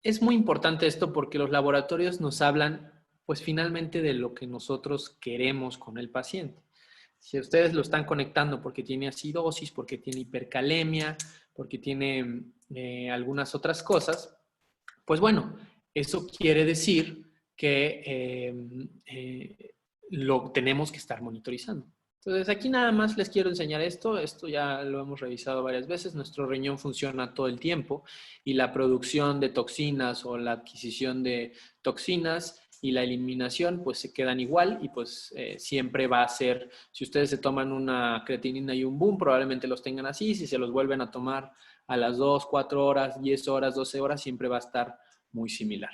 es muy importante esto porque los laboratorios nos hablan, pues finalmente, de lo que nosotros queremos con el paciente. Si ustedes lo están conectando porque tiene acidosis, porque tiene hipercalemia, porque tiene algunas otras cosas, pues bueno, eso quiere decir que lo tenemos que estar monitorizando. Entonces, aquí nada más les quiero enseñar esto. Esto ya lo hemos revisado varias veces. Nuestro riñón funciona todo el tiempo y la producción de toxinas o la adquisición de toxinas y la eliminación pues se quedan igual y pues siempre va a ser, si ustedes se toman una creatinina y un boom, probablemente los tengan así. Si se los vuelven a tomar a las 2, 4 horas, 10 horas, 12 horas, siempre va a estar muy similar.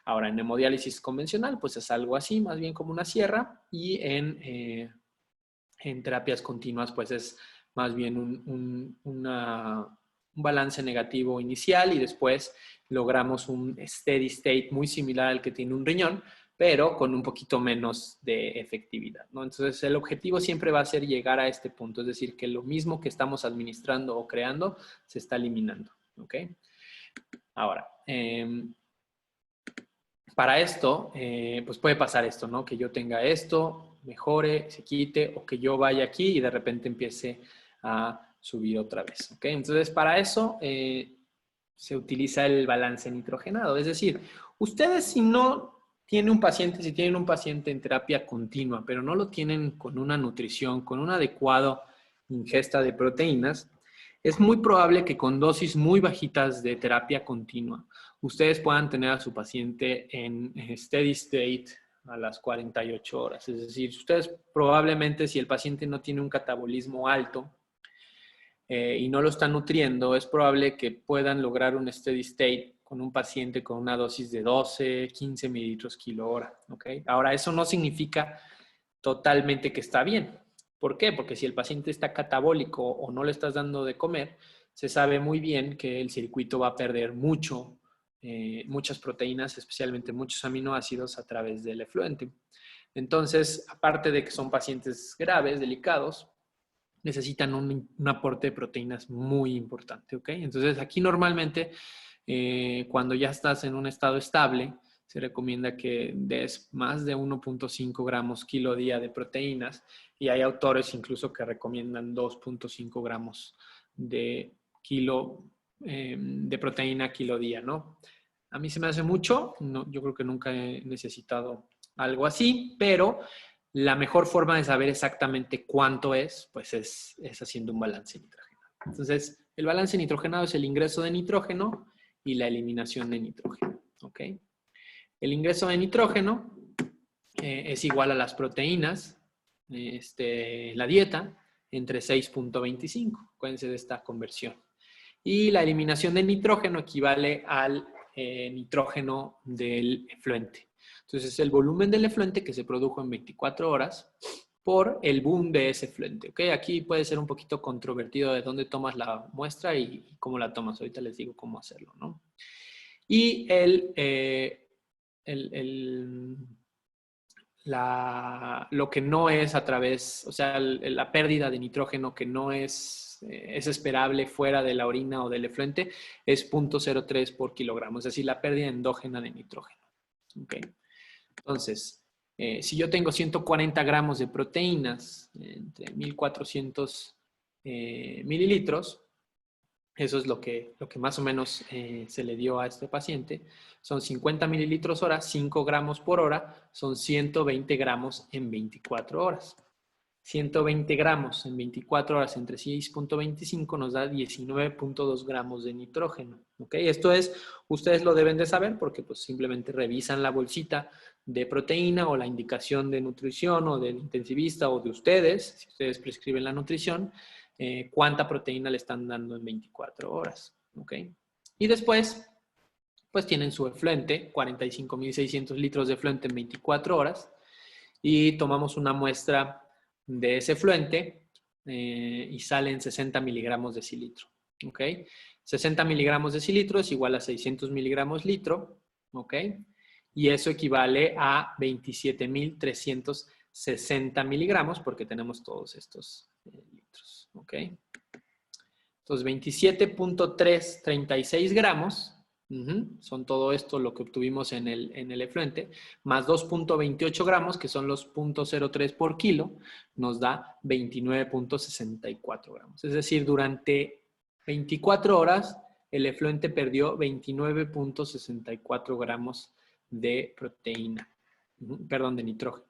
Ahora, en hemodiálisis convencional, pues es algo así, más bien como una sierra, y en terapias continuas, pues es más bien un balance negativo inicial y después logramos un steady state muy similar al que tiene un riñón, pero con un poquito menos de efectividad, ¿no? Entonces, el objetivo siempre va a ser llegar a este punto, es decir, que lo mismo que estamos administrando o creando se está eliminando, ¿ok? Ahora, para esto, pues puede pasar esto, ¿no? Que yo tenga esto, mejore, se quite, o que yo vaya aquí y de repente empiece a subir otra vez, ¿ok? Entonces, para eso se utiliza el balance nitrogenado. Es decir, ustedes si no tienen un paciente, si tienen un paciente en terapia continua, pero no lo tienen con una nutrición, con una adecuada ingesta de proteínas, es muy probable que con dosis muy bajitas de terapia continua, ustedes puedan tener a su paciente en steady state a las 48 horas. Es decir, ustedes probablemente, si el paciente no tiene un catabolismo alto y no lo están nutriendo, es probable que puedan lograr un steady state con un paciente con una dosis de 12, 15 mililitros kilo hora. ¿Okay? Ahora, eso no significa totalmente que está bien. ¿Por qué? Porque si el paciente está catabólico o no le estás dando de comer, se sabe muy bien que el circuito va a perder muchas proteínas, especialmente muchos aminoácidos a través del efluente. Entonces, aparte de que son pacientes graves, delicados, necesitan un aporte de proteínas muy importante, ¿ok? Entonces, aquí normalmente, cuando ya estás en un estado estable, se recomienda que des más de 1.5 gramos kilo día de proteínas y hay autores incluso que recomiendan 2.5 gramos de kilo de proteína kilo día, ¿no? A mí se me hace mucho, no, yo creo que nunca he necesitado algo así, pero la mejor forma de saber exactamente cuánto es, pues es haciendo un balance nitrogenado. Entonces, el balance nitrogenado es el ingreso de nitrógeno y la eliminación de nitrógeno, ¿ok? El ingreso de nitrógeno es igual a las proteínas, la dieta, entre 6.25. Acuérdense de esta conversión. Y la eliminación de nitrógeno equivale al nitrógeno del efluente. Entonces, es el volumen del efluente que se produjo en 24 horas por el boom de ese efluente. ¿Okay? Aquí puede ser un poquito controvertido de dónde tomas la muestra y cómo la tomas. Ahorita les digo cómo hacerlo, ¿no? Y lo que no es a través, o sea, la pérdida de nitrógeno que no es esperable fuera de la orina o del efluente es 0.03 por kilogramo, es decir, la pérdida endógena de nitrógeno. ¿Okay? Entonces, si yo tengo 140 gramos de proteínas entre 1400 mililitros, eso es lo que más o menos se le dio a este paciente. Son 50 mililitros hora, 5 gramos por hora, son 120 gramos en 24 horas. 120 gramos en 24 horas entre 6.25 nos da 19.2 gramos de nitrógeno. ¿Ok? Esto es, ustedes lo deben de saber porque pues simplemente revisan la bolsita de proteína o la indicación de nutrición o del intensivista o de ustedes, si ustedes prescriben la nutrición, cuánta proteína le están dando en 24 horas. ¿Ok? Y después, pues tienen su efluente, 45.600 litros de efluente en 24 horas y tomamos una muestra de ese efluente y salen 60 miligramos de cilitro. ¿Ok? 60 miligramos de cilitro es igual a 600 miligramos litro. ¿Ok? Y eso equivale a 27.360 miligramos porque tenemos todos estos litros. ¿Ok? Entonces, 27.336 gramos son todo esto lo que obtuvimos en el efluente, más 2.28 gramos, que son los 0.03 por kilo, nos da 29.64 gramos. Es decir, durante 24 horas, el efluente perdió 29.64 gramos de proteína, perdón, de nitrógeno.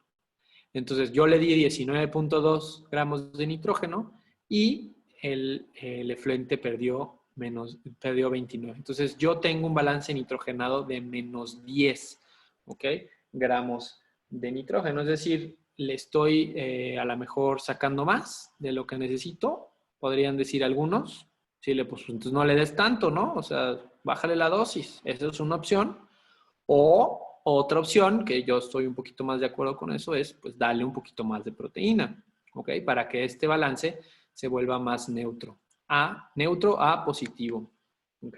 Entonces, yo le di 19.2 gramos de nitrógeno y el efluente perdió 29. Entonces, yo tengo un balance nitrogenado de menos 10, ¿ok? Gramos de nitrógeno. Es decir, le estoy a lo mejor sacando más de lo que necesito, podrían decir algunos. Sí, pues entonces no le des tanto, ¿no? O sea, bájale la dosis. Esa es una opción. O otra opción, que yo estoy un poquito más de acuerdo con eso, es pues darle un poquito más de proteína, ¿ok? Para que este balance se vuelva más neutro. Neutro a positivo, ¿ok?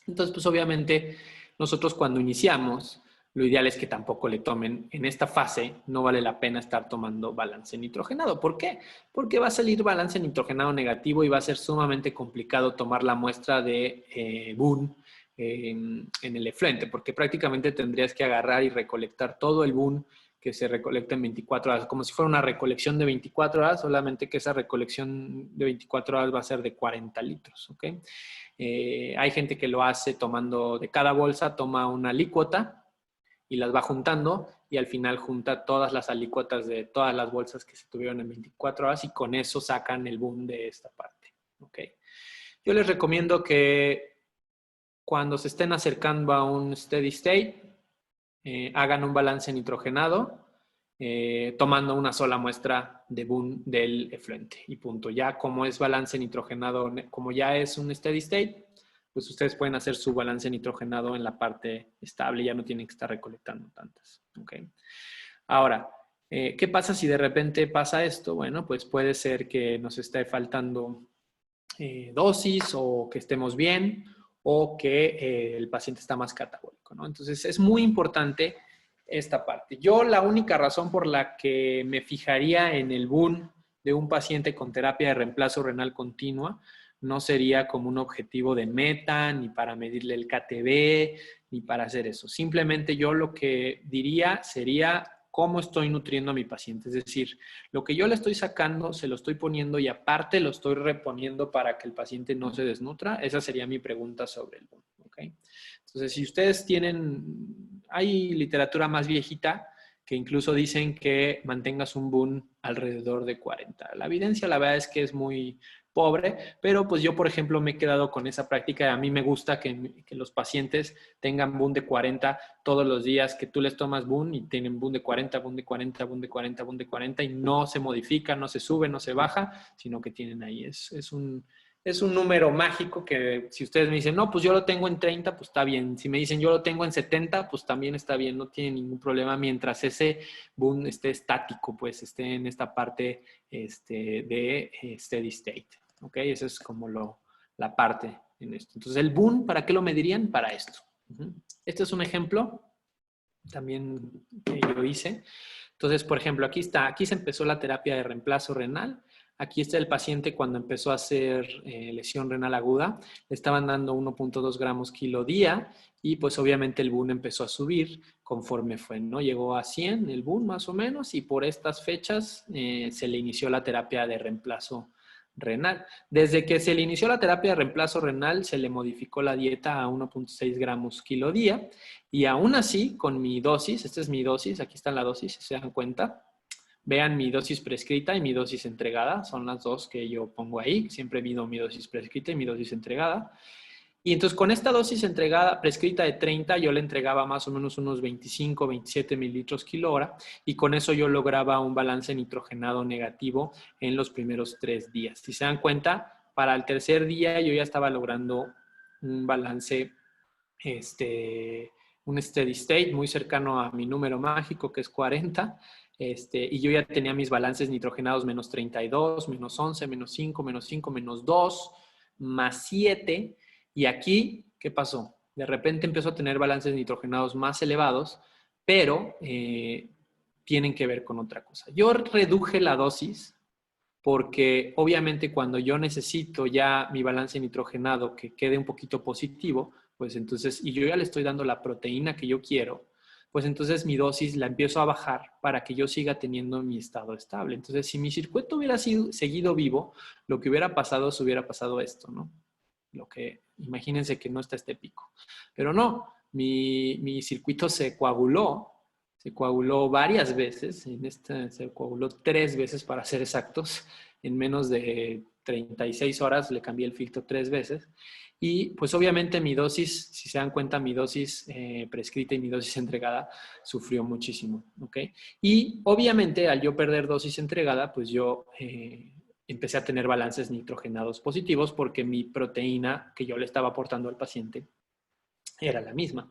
Entonces, pues obviamente nosotros cuando iniciamos, lo ideal es que tampoco le tomen, en esta fase no vale la pena estar tomando balance nitrogenado. ¿Por qué? Porque va a salir balance nitrogenado negativo y va a ser sumamente complicado tomar la muestra de BUN en el efluente, porque prácticamente tendrías que agarrar y recolectar todo el BUN que se recolecta en 24 horas, como si fuera una recolección de 24 horas, solamente que esa recolección de 24 horas va a ser de 40 litros, ¿ok? Hay gente que lo hace tomando de cada bolsa, toma una alícuota y las va juntando y al final junta todas las alícuotas de todas las bolsas que se tuvieron en 24 horas y con eso sacan el boom de esta parte. ¿Okay? Yo les recomiendo que cuando se estén acercando a un steady state, hagan un balance nitrogenado tomando una sola muestra de boom del efluente y punto. Ya como es balance nitrogenado, como ya es un steady state, pues ustedes pueden hacer su balance nitrogenado en la parte estable, ya no tienen que estar recolectando tantas. ¿Okay? Ahora, ¿qué pasa si de repente pasa esto? Bueno, pues puede ser que nos esté faltando dosis o que estemos bien o que el paciente está más catabólico, ¿no? Entonces, es muy importante esta parte. Yo la única razón por la que me fijaría en el BUN de un paciente con terapia de reemplazo renal continua no sería como un objetivo de meta, ni para medirle el KTB, ni para hacer eso. Simplemente yo lo que diría sería cómo estoy nutriendo a mi paciente. Es decir, lo que yo le estoy sacando, se lo estoy poniendo y aparte lo estoy reponiendo para que el paciente no se desnutra. Esa sería mi pregunta sobre el BUN. ¿Okay? Entonces, si ustedes tienen, hay literatura más viejita que incluso dicen que mantengas un BUN alrededor de 40. La evidencia, la verdad es que es muy pobre, pero pues yo, por ejemplo, me he quedado con esa práctica. A mí me gusta que los pacientes tengan BUN de 40 todos los días, que tú les tomas BUN y tienen BUN de 40, BUN de 40, BUN de 40, BUN de 40 y no se modifica, no se sube, no se baja, sino que tienen ahí. Es un número mágico que si ustedes me dicen, no, pues yo lo tengo en 30, pues está bien. Si me dicen yo lo tengo en 70, pues también está bien, no tiene ningún problema mientras ese BUN esté estático, pues esté en esta parte de steady state. ¿Ok? Esa es como la parte en esto. Entonces, el BUN, ¿para qué lo medirían? Para esto. Este es un ejemplo también que yo hice. Entonces, por ejemplo, aquí se empezó la terapia de reemplazo renal. Aquí está el paciente cuando empezó a hacer lesión renal aguda. Le estaban dando 1.2 gramos kilo día y pues obviamente el BUN empezó a subir conforme fue, ¿no? Llegó a 100 el BUN más o menos y por estas fechas se le inició la terapia de reemplazo renal. Desde que se le inició la terapia de reemplazo renal, se le modificó la dieta a 1.6 gramos kilo día y aún así, con mi dosis, esta es mi dosis, aquí está la dosis, si se dan cuenta, vean mi dosis prescrita y mi dosis entregada. Son las dos que yo pongo ahí. Siempre mido mi dosis prescrita y mi dosis entregada. Y entonces con esta dosis entregada, prescrita de 30, yo le entregaba más o menos unos 25, 27 mililitros kilo hora y con eso yo lograba un balance nitrogenado negativo en los primeros 3 días. Si se dan cuenta, para el tercer día yo ya estaba logrando un balance, un steady state muy cercano a mi número mágico que es 40. Y yo ya tenía mis balances nitrogenados menos 32, menos 11, menos 5, menos 5, menos 2, más 7. Y aquí, ¿qué pasó? De repente empezó a tener balances nitrogenados más elevados, pero tienen que ver con otra cosa. Yo reduje la dosis porque obviamente cuando yo necesito ya mi balance nitrogenado que quede un poquito positivo, pues entonces, y yo ya le estoy dando la proteína que yo quiero, pues entonces mi dosis la empiezo a bajar para que yo siga teniendo mi estado estable. Entonces, si mi circuito hubiera seguido vivo, lo que hubiera pasado, se hubiera pasado esto, ¿no? Lo que, imagínense que no está este pico. Pero no, mi circuito se coaguló varias veces, se coaguló 3 veces para ser exactos, en menos de 36 horas le cambié el filtro 3 veces. Y pues obviamente mi dosis, si se dan cuenta, mi dosis prescrita y mi dosis entregada sufrió muchísimo, ¿ok? Y obviamente al yo perder dosis entregada, pues yo empecé a tener balances nitrogenados positivos porque mi proteína que yo le estaba aportando al paciente era la misma.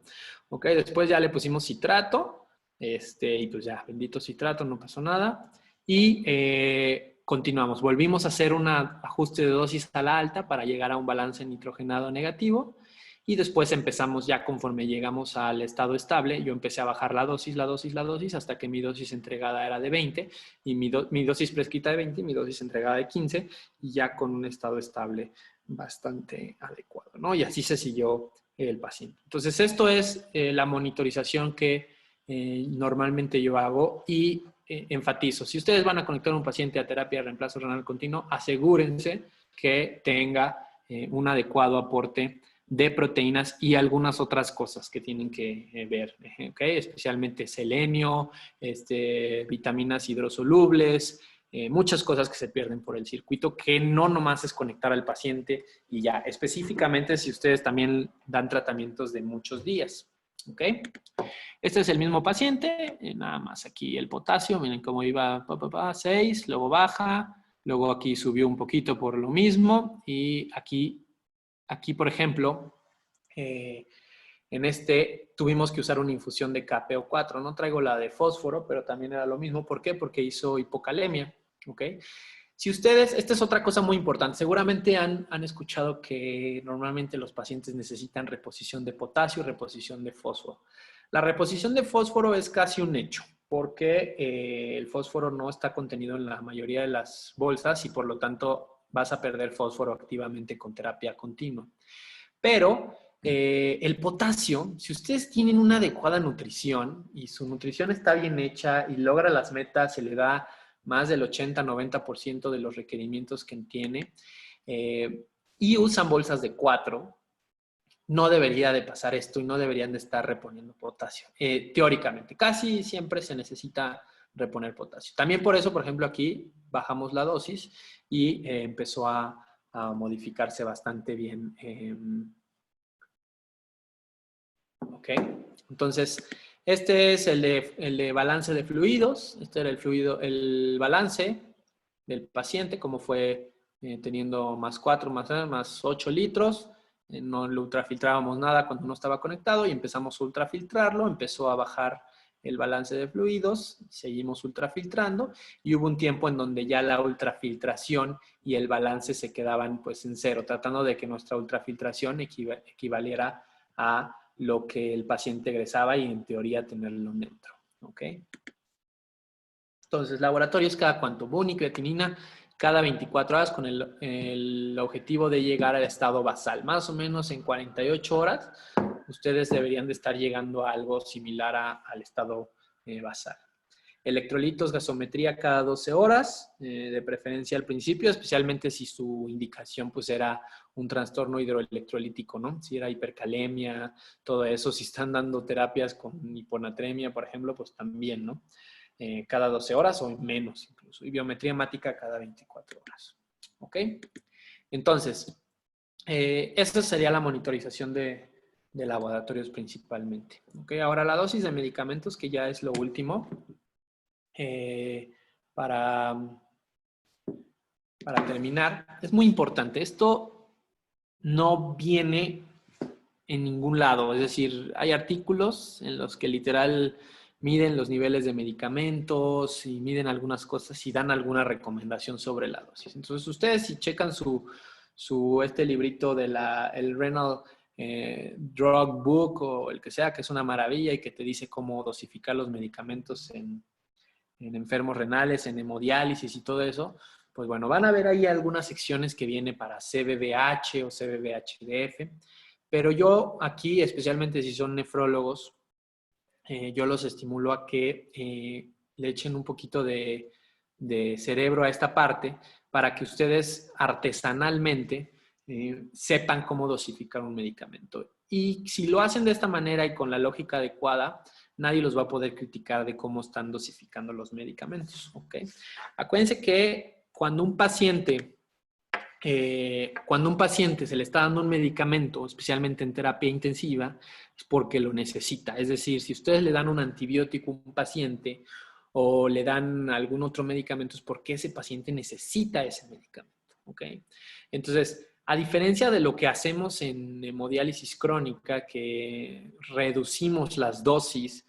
¿Ok? Después ya le pusimos citrato, y pues ya, bendito citrato, no pasó nada. Y continuamos. Volvimos a hacer un ajuste de dosis a la alta para llegar a un balance nitrogenado negativo. Y después empezamos ya conforme llegamos al estado estable, yo empecé a bajar la dosis, hasta que mi dosis entregada era de 20 y mi dosis prescrita de 20 y mi dosis entregada de 15 y ya con un estado estable bastante adecuado, ¿no? Y así se siguió el paciente. Entonces, esto es la monitorización que normalmente yo hago y enfatizo. Si ustedes van a conectar a un paciente a terapia de reemplazo renal continuo, asegúrense que tenga un adecuado aporte de proteínas y algunas otras cosas que tienen que ver, ¿okay? Especialmente selenio, vitaminas hidrosolubles, muchas cosas que se pierden por el circuito, que no nomás es conectar al paciente y ya, específicamente si ustedes también dan tratamientos de muchos días, ¿ok? Este es el mismo paciente, nada más aquí el potasio, miren cómo iba, 6, luego baja, luego aquí subió un poquito por lo mismo y aquí por ejemplo, en tuvimos que usar una infusión de KPO4. No traigo la de fósforo, pero también era lo mismo. ¿Por qué? Porque hizo hipocalemia. ¿Ok? Si ustedes, esta es otra cosa muy importante, seguramente han escuchado que normalmente los pacientes necesitan reposición de potasio y reposición de fósforo. La reposición de fósforo es casi un hecho, porque el fósforo no está contenido en la mayoría de las bolsas y por lo tanto vas a perder fósforo activamente con terapia continua. Pero el potasio, si ustedes tienen una adecuada nutrición y su nutrición está bien hecha y logra las metas, se le da más del 80-90% de los requerimientos que tiene, y usan bolsas de 4, no debería de pasar esto y no deberían de estar reponiendo potasio. Teóricamente, casi siempre se necesita reponer potasio. También por eso, por ejemplo, aquí bajamos la dosis y empezó a modificarse bastante bien. ¿Ok? Entonces, este es el de balance de fluidos. Este era el balance del paciente, como fue teniendo más 4, más 8 litros. No le ultrafiltrábamos nada cuando no estaba conectado y empezamos a ultrafiltrarlo. Empezó a bajar el balance de fluidos, seguimos ultrafiltrando y hubo un tiempo en donde ya la ultrafiltración y el balance se quedaban pues en 0, tratando de que nuestra ultrafiltración equivaliera a lo que el paciente egresaba y en teoría tenerlo neutro. ¿Ok? Entonces, laboratorios cada cuánto, BUN y creatinina cada 24 horas con el objetivo de llegar al estado basal. Más o menos en 48 horas, ustedes deberían de estar llegando a algo similar al estado basal. Electrolitos, gasometría cada 12 horas, de preferencia al principio, especialmente si su indicación pues era un trastorno hidroelectrolítico, ¿no? Si era hipercalemia, todo eso, si están dando terapias con hiponatremia, por ejemplo, pues también, ¿no? cada 12 horas o menos incluso, y biometría hemática cada 24 horas. ¿Ok? Entonces, esa sería la monitorización de laboratorios principalmente. ¿Ok? Ahora la dosis de medicamentos, que ya es lo último, para terminar, es muy importante. Esto no viene en ningún lado. Es decir, hay artículos en los que literal miden los niveles de medicamentos y miden algunas cosas y dan alguna recomendación sobre la dosis. Entonces, ustedes si checan este librito de el Renal Drug Book o el que sea, que es una maravilla y que te dice cómo dosificar los medicamentos en enfermos renales, en hemodiálisis y todo eso, pues bueno, van a ver ahí algunas secciones que viene para CVVH o CVVHDF, pero yo aquí, especialmente si son nefrólogos, yo los estimulo a que le echen un poquito de cerebro a esta parte para que ustedes artesanalmente sepan cómo dosificar un medicamento. Y si lo hacen de esta manera y con la lógica adecuada, nadie los va a poder criticar de cómo están dosificando los medicamentos. ¿Ok? Acuérdense que cuando un paciente se le está dando un medicamento, especialmente en terapia intensiva, es porque lo necesita. Es decir, si ustedes le dan un antibiótico a un paciente o le dan algún otro medicamento, es porque ese paciente necesita ese medicamento. ¿Ok? Entonces, a diferencia de lo que hacemos en hemodiálisis crónica, que reducimos las dosis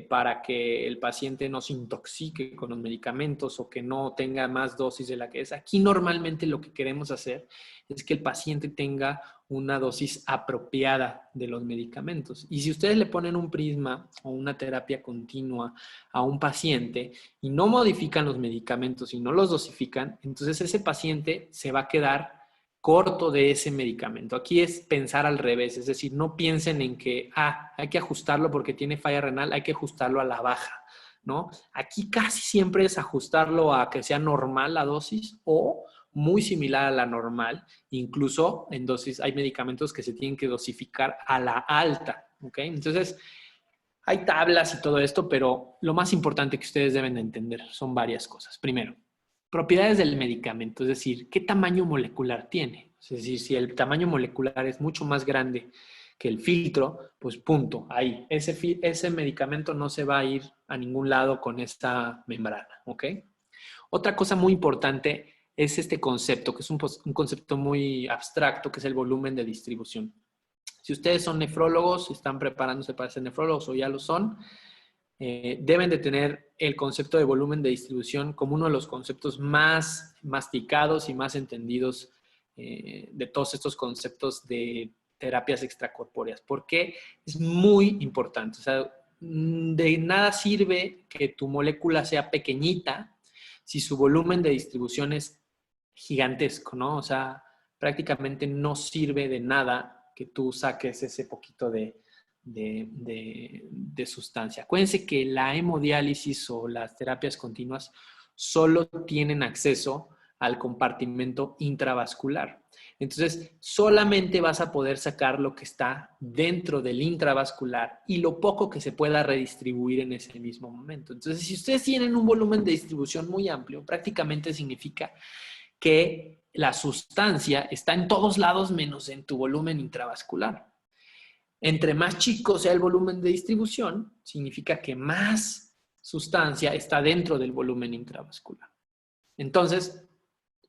para que el paciente no se intoxique con los medicamentos o que no tenga más dosis de la que es. Aquí normalmente lo que queremos hacer es que el paciente tenga una dosis apropiada de los medicamentos. Y si ustedes le ponen un prisma o una terapia continua a un paciente y no modifican los medicamentos y no los dosifican, entonces ese paciente se va a quedar corto de ese medicamento. Aquí es pensar al revés, es decir, no piensen en que, hay que ajustarlo porque tiene falla renal, hay que ajustarlo a la baja, ¿no? Aquí casi siempre es ajustarlo a que sea normal la dosis o muy similar a la normal, incluso en dosis, hay medicamentos que se tienen que dosificar a la alta, ¿ok? Entonces, hay tablas y todo esto, pero lo más importante que ustedes deben de entender son varias cosas. Primero, propiedades del medicamento, es decir, qué tamaño molecular tiene. Es decir, si el tamaño molecular es mucho más grande que el filtro, pues punto, ahí. Ese medicamento no se va a ir a ningún lado con esta membrana, ¿ok? Otra cosa muy importante es este concepto, que es un concepto muy abstracto, que es el volumen de distribución. Si ustedes son nefrólogos, están preparándose para ser nefrólogos o ya lo son, deben de tener el concepto de volumen de distribución como uno de los conceptos más masticados y más entendidos de todos estos conceptos de terapias extracorpóreas, porque es muy importante. O sea, de nada sirve que tu molécula sea pequeñita si su volumen de distribución es gigantesco, ¿no? O sea, prácticamente no sirve de nada que tú saques ese poquito de sustancia. Acuérdense que la hemodiálisis o las terapias continuas solo tienen acceso al compartimento intravascular. Entonces, solamente vas a poder sacar lo que está dentro del intravascular y lo poco que se pueda redistribuir en ese mismo momento. Entonces, si ustedes tienen un volumen de distribución muy amplio, prácticamente significa que la sustancia está en todos lados menos en tu volumen intravascular. Entre más chico sea el volumen de distribución, significa que más sustancia está dentro del volumen intravascular. Entonces,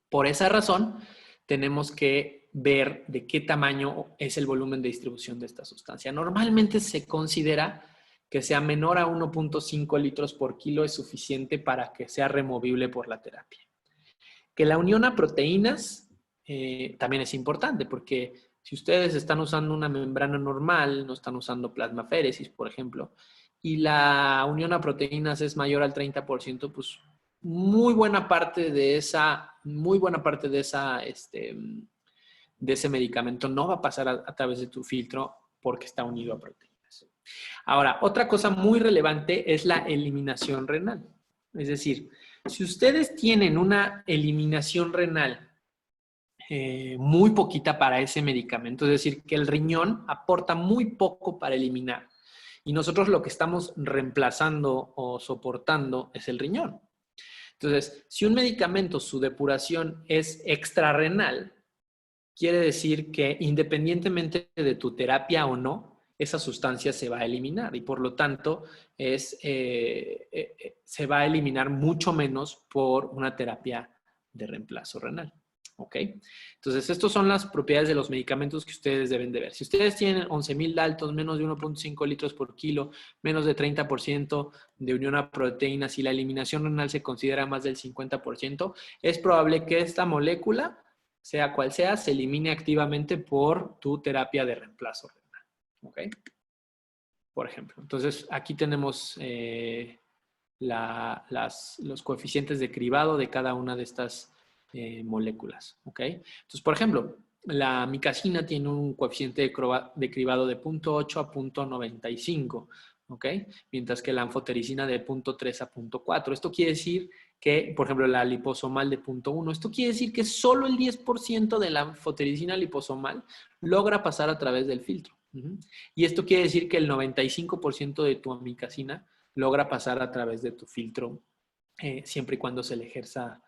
por esa razón, tenemos que ver de qué tamaño es el volumen de distribución de esta sustancia. Normalmente se considera que sea menor a 1.5 litros por kilo es suficiente para que sea removible por la terapia. Que la unión a proteínas también es importante porque si ustedes están usando una membrana normal, no están usando plasmaféresis, por ejemplo, y la unión a proteínas es mayor al 30%, pues muy buena parte de ese medicamento no va a pasar a través de tu filtro porque está unido a proteínas. Ahora, otra cosa muy relevante es la eliminación renal. Es decir, si ustedes tienen una eliminación renal muy poquita para ese medicamento, es decir, que el riñón aporta muy poco para eliminar Y nosotros lo que estamos reemplazando o soportando es el riñón. Entonces, si un medicamento, su depuración es extrarrenal, quiere decir que independientemente de tu terapia o no, esa sustancia se va a eliminar y por lo tanto se va a eliminar mucho menos por una terapia de reemplazo renal. ¿Ok? Entonces, estas son las propiedades de los medicamentos que ustedes deben de ver. Si ustedes tienen 11,000 Daltons, menos de 1.5 litros por kilo, menos de 30% de unión a proteínas y la eliminación renal se considera más del 50%, es probable que esta molécula, sea cual sea, se elimine activamente por tu terapia de reemplazo renal. ¿Ok? Por ejemplo. Entonces, aquí tenemos los coeficientes de cribado de cada una de estas moléculas. ¿Ok? Entonces, por ejemplo, la micacina tiene un coeficiente de cribado de 0.8 a 0.95. ¿Ok? Mientras que la anfotericina de 0.3 a 0.4. Esto quiere decir que, por ejemplo, la liposomal de 0.1. Esto quiere decir que solo el 10% de la anfotericina liposomal logra pasar a través del filtro. Y esto quiere decir que el 95% de tu amicacina logra pasar a través de tu filtro siempre y cuando se le ejerza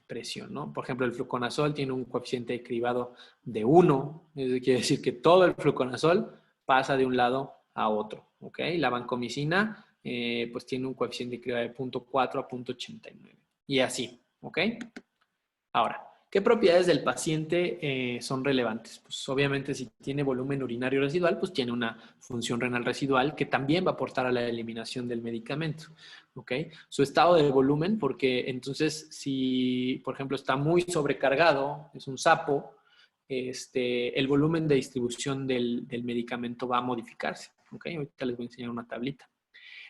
presión, ¿no? Por ejemplo, el fluconazol tiene un coeficiente de cribado de 1, eso quiere decir que todo el fluconazol pasa de un lado a otro, ¿ok? La vancomicina pues tiene un coeficiente de cribado de 0.4 a 0.89 y así, ¿ok? Ahora, ¿qué propiedades del paciente son relevantes? Pues obviamente si tiene volumen urinario residual, pues tiene una función renal residual que también va a aportar a la eliminación del medicamento. ¿Ok? Su estado de volumen, porque entonces si, por ejemplo, está muy sobrecargado, es un sapo, el volumen de distribución del medicamento va a modificarse. ¿Ok? Ahorita les voy a enseñar una tablita.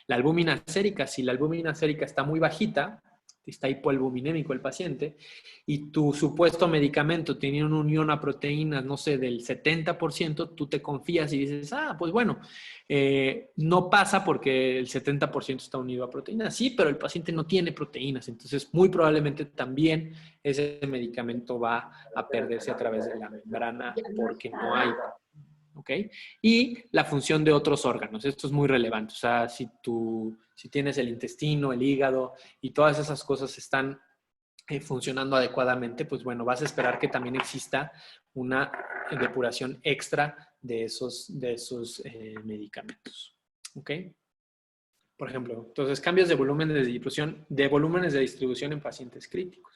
La albúmina sérica, si la albúmina sérica está muy bajita, está hipoalbuminémico el paciente, y tu supuesto medicamento tiene una unión a proteínas, no sé, del 70%, tú te confías y dices, pues bueno, no pasa porque el 70% está unido a proteínas. Sí, pero el paciente no tiene proteínas, entonces muy probablemente también ese medicamento va a perderse a través de la membrana porque no hay. ¿Ok? Y la función de otros órganos. Esto es muy relevante. O sea, si tienes el intestino, el hígado y todas esas cosas están funcionando adecuadamente, pues bueno, vas a esperar que también exista una depuración extra de esos medicamentos. ¿Ok? Por ejemplo, entonces cambios de volúmenes de distribución en pacientes críticos.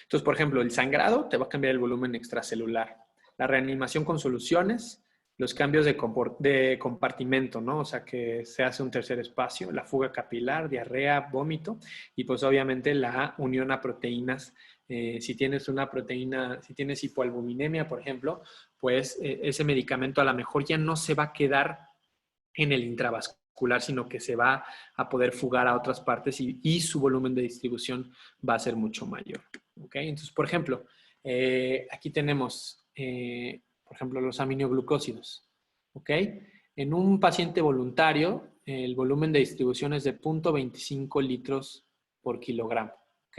Entonces, por ejemplo, el sangrado te va a cambiar el volumen extracelular. La reanimación con soluciones, los cambios de compartimento, ¿no? O sea, que se hace un tercer espacio, la fuga capilar, diarrea, vómito y pues obviamente la unión a proteínas. Si tienes una proteína, si tienes hipoalbuminemia, por ejemplo, pues ese medicamento a lo mejor ya no se va a quedar en el intravascular, sino que se va a poder fugar a otras partes y su volumen de distribución va a ser mucho mayor. ¿Ok? Entonces, por ejemplo, aquí tenemos, por ejemplo, los aminoglucósidos. ¿Ok? En un paciente voluntario, el volumen de distribución es de 0.25 litros por kilogramo. ¿Ok?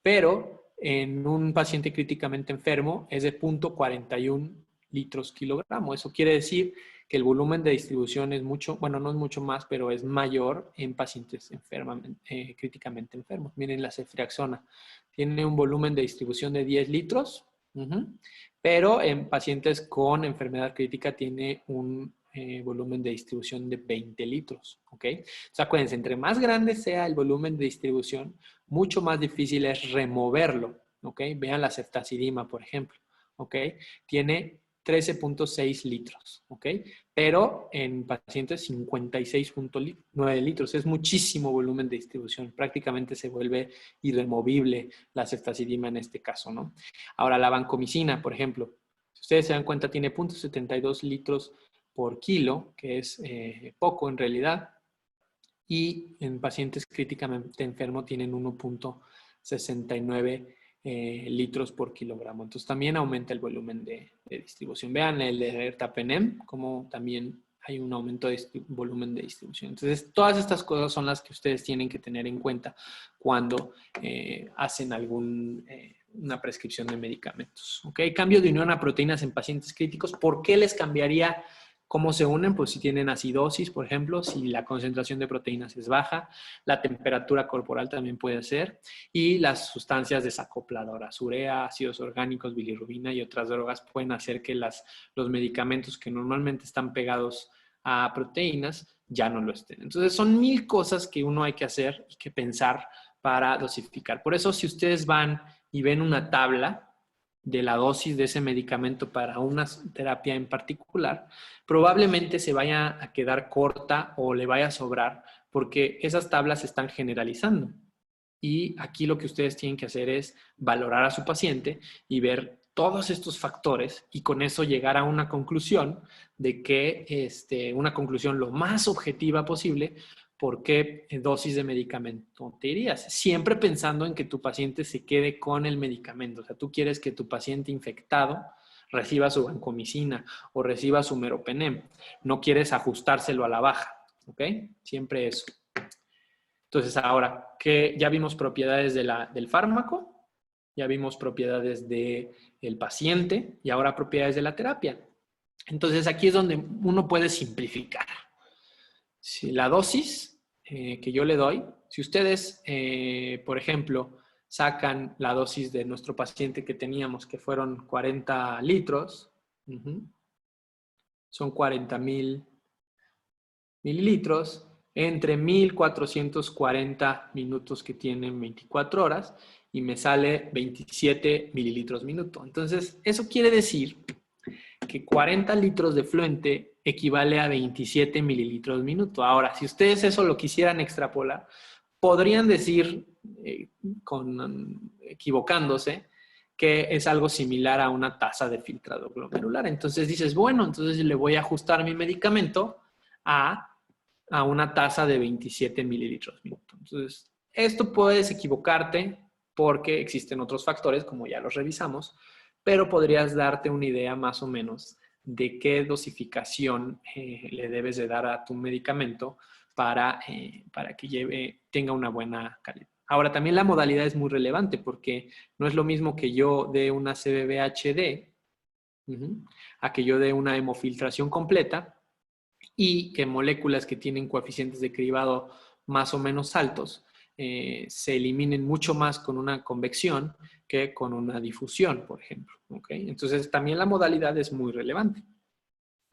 Pero en un paciente críticamente enfermo es de 0.41 litros kilogramo. Eso quiere decir que el volumen de distribución es mucho, bueno, no es mucho más, pero es mayor en pacientes críticamente enfermos. Miren la ceftriaxona. Tiene un volumen de distribución de 10 litros, pero en pacientes con enfermedad crítica tiene un volumen de distribución de 20 litros. ¿Ok? O sea, acuérdense, entre más grande sea el volumen de distribución, mucho más difícil es removerlo. ¿Ok? Vean la ceftazidima, por ejemplo. ¿Ok? Tiene 13.6 litros, ¿ok? Pero en pacientes 56.9 litros. Es muchísimo volumen de distribución. Prácticamente se vuelve irremovible la ceftazidima en este caso, ¿no? Ahora, la vancomicina, por ejemplo, si ustedes se dan cuenta, tiene 0.72 litros por kilo, que es poco en realidad. Y en pacientes críticamente enfermos tienen 1.69 litros por kilogramo. Entonces también aumenta el volumen de distribución. Vean el ertapenem, como también hay un aumento de volumen de distribución. Entonces todas estas cosas son las que ustedes tienen que tener en cuenta cuando hacen una prescripción de medicamentos. ¿Ok? Cambio de unión a proteínas en pacientes críticos. ¿Por qué les cambiaría ¿Cómo se unen? Pues si tienen acidosis, por ejemplo, si la concentración de proteínas es baja, la temperatura corporal también puede ser, y las sustancias desacopladoras, urea, ácidos orgánicos, bilirrubina y otras drogas pueden hacer que los medicamentos que normalmente están pegados a proteínas ya no lo estén. Entonces son 1000 cosas que uno hay que hacer y que pensar para dosificar. Por eso si ustedes van y ven una tabla de la dosis de ese medicamento para una terapia en particular, probablemente se vaya a quedar corta o le vaya a sobrar porque esas tablas se están generalizando. Y aquí lo que ustedes tienen que hacer es valorar a su paciente y ver todos estos factores y con eso llegar a una conclusión de que, una conclusión lo más objetiva posible, por qué dosis de medicamento te irías. Siempre pensando en que tu paciente se quede con el medicamento. O sea, tú quieres que tu paciente infectado reciba su vancomicina o reciba su meropenem. No quieres ajustárselo a la baja, ¿ok? Siempre eso. Entonces, ahora que ya vimos propiedades del fármaco, ya vimos propiedades del paciente y ahora propiedades de la terapia. Entonces, aquí es donde uno puede simplificar. Si la dosis que yo le doy, si ustedes, por ejemplo, sacan la dosis de nuestro paciente que teníamos, que fueron 40 litros, son 40,000 mililitros, entre 1440 minutos que tienen 24 horas y me sale 27 mililitros minuto. Entonces, eso quiere decir que 40 litros de fluente equivale a 27 mililitros minuto. Ahora, si ustedes eso lo quisieran extrapolar, podrían decir, equivocándose, que es algo similar a una tasa de filtrado glomerular. Entonces dices, bueno, entonces le voy a ajustar mi medicamento a una tasa de 27 mililitros minuto. Entonces, esto puedes equivocarte porque existen otros factores, como ya los revisamos, pero podrías darte una idea más o menos de qué dosificación le debes de dar a tu medicamento para que tenga una buena calidad. Ahora, también la modalidad es muy relevante porque no es lo mismo que yo dé una CBB-HD a que yo dé una hemofiltración completa y que moléculas que tienen coeficientes de cribado más o menos altos se eliminen mucho más con una convección que con una difusión, por ejemplo. ¿Okay? Entonces, también la modalidad es muy relevante,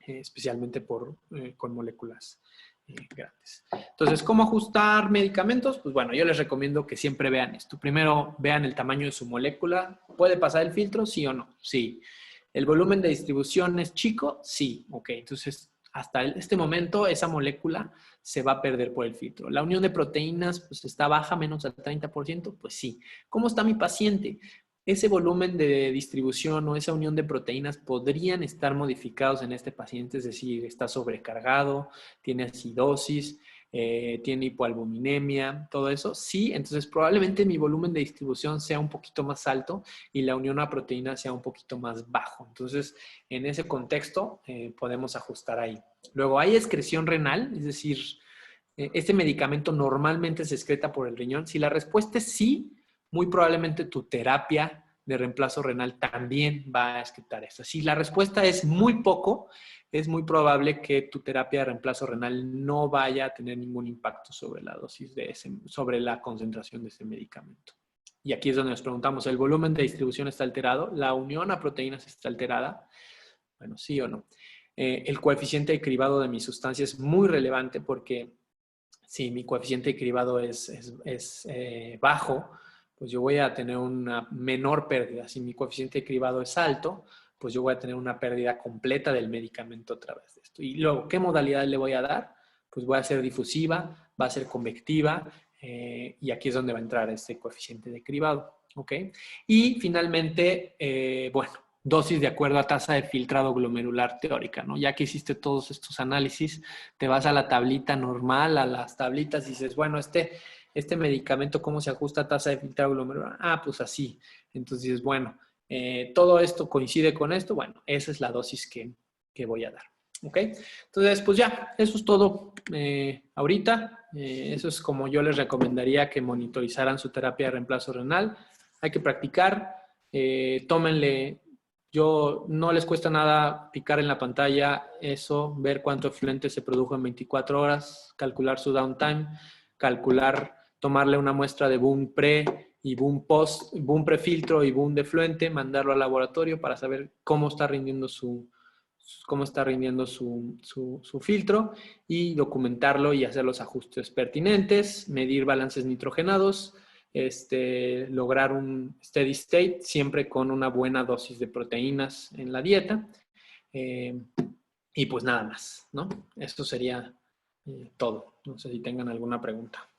especialmente con moléculas grandes. Entonces, ¿cómo ajustar medicamentos? Pues bueno, yo les recomiendo que siempre vean esto. Primero, vean el tamaño de su molécula. ¿Puede pasar el filtro? Sí o no. Sí. ¿El volumen de distribución es chico? Sí. Ok, entonces hasta este momento esa molécula se va a perder por el filtro. La unión de proteínas pues está baja, menos al 30%, pues sí. ¿Cómo está mi paciente? Ese volumen de distribución o esa unión de proteínas podrían estar modificados en este paciente, es decir, está sobrecargado, tiene acidosis, tiene hipoalbuminemia, todo eso. Sí, entonces probablemente mi volumen de distribución sea un poquito más alto y la unión a proteína sea un poquito más bajo. Entonces, en ese contexto podemos ajustar ahí. Luego, hay excreción renal, es decir, este medicamento normalmente se excreta por el riñón. Si la respuesta es sí, muy probablemente tu terapia de reemplazo renal también va a excretar esto. Si la respuesta es muy poco, es muy probable que tu terapia de reemplazo renal no vaya a tener ningún impacto sobre la dosis sobre la concentración de ese medicamento. Y aquí es donde nos preguntamos, ¿el volumen de distribución está alterado? ¿La unión a proteínas está alterada? Bueno, sí o no. El coeficiente de cribado de mi sustancia es muy relevante porque si mi coeficiente de cribado es bajo, pues yo voy a tener una menor pérdida. Si mi coeficiente de cribado es alto, pues yo voy a tener una pérdida completa del medicamento a través de esto. Y luego, ¿qué modalidad le voy a dar? Pues voy a ser difusiva, va a ser convectiva, y aquí es donde va a entrar este coeficiente de cribado. ¿Ok? Y finalmente, bueno, dosis de acuerdo a tasa de filtrado glomerular teórica, ¿no? Ya que hiciste todos estos análisis, te vas a la tablita normal, a las tablitas y dices, bueno, este medicamento, ¿cómo se ajusta a tasa de filtrado glomerular? Ah, pues así. Entonces dices, bueno, todo esto coincide con esto, bueno, esa es la dosis que voy a dar. ¿Ok? Entonces, pues ya, eso es todo ahorita. Eso es como yo les recomendaría que monitorizaran su terapia de reemplazo renal. Hay que practicar, tómenle Yo no les cuesta nada picar en la pantalla eso, ver cuánto efluente se produjo en 24 horas, calcular su downtime, calcular, tomarle una muestra de boom pre y boom post, boom prefiltro y boom de efluente, mandarlo al laboratorio para saber cómo está rindiendo su filtro y documentarlo y hacer los ajustes pertinentes, medir balances nitrogenados, lograr un steady state, siempre con una buena dosis de proteínas en la dieta. Y pues nada más, ¿no? Esto sería todo. No sé si tengan alguna pregunta.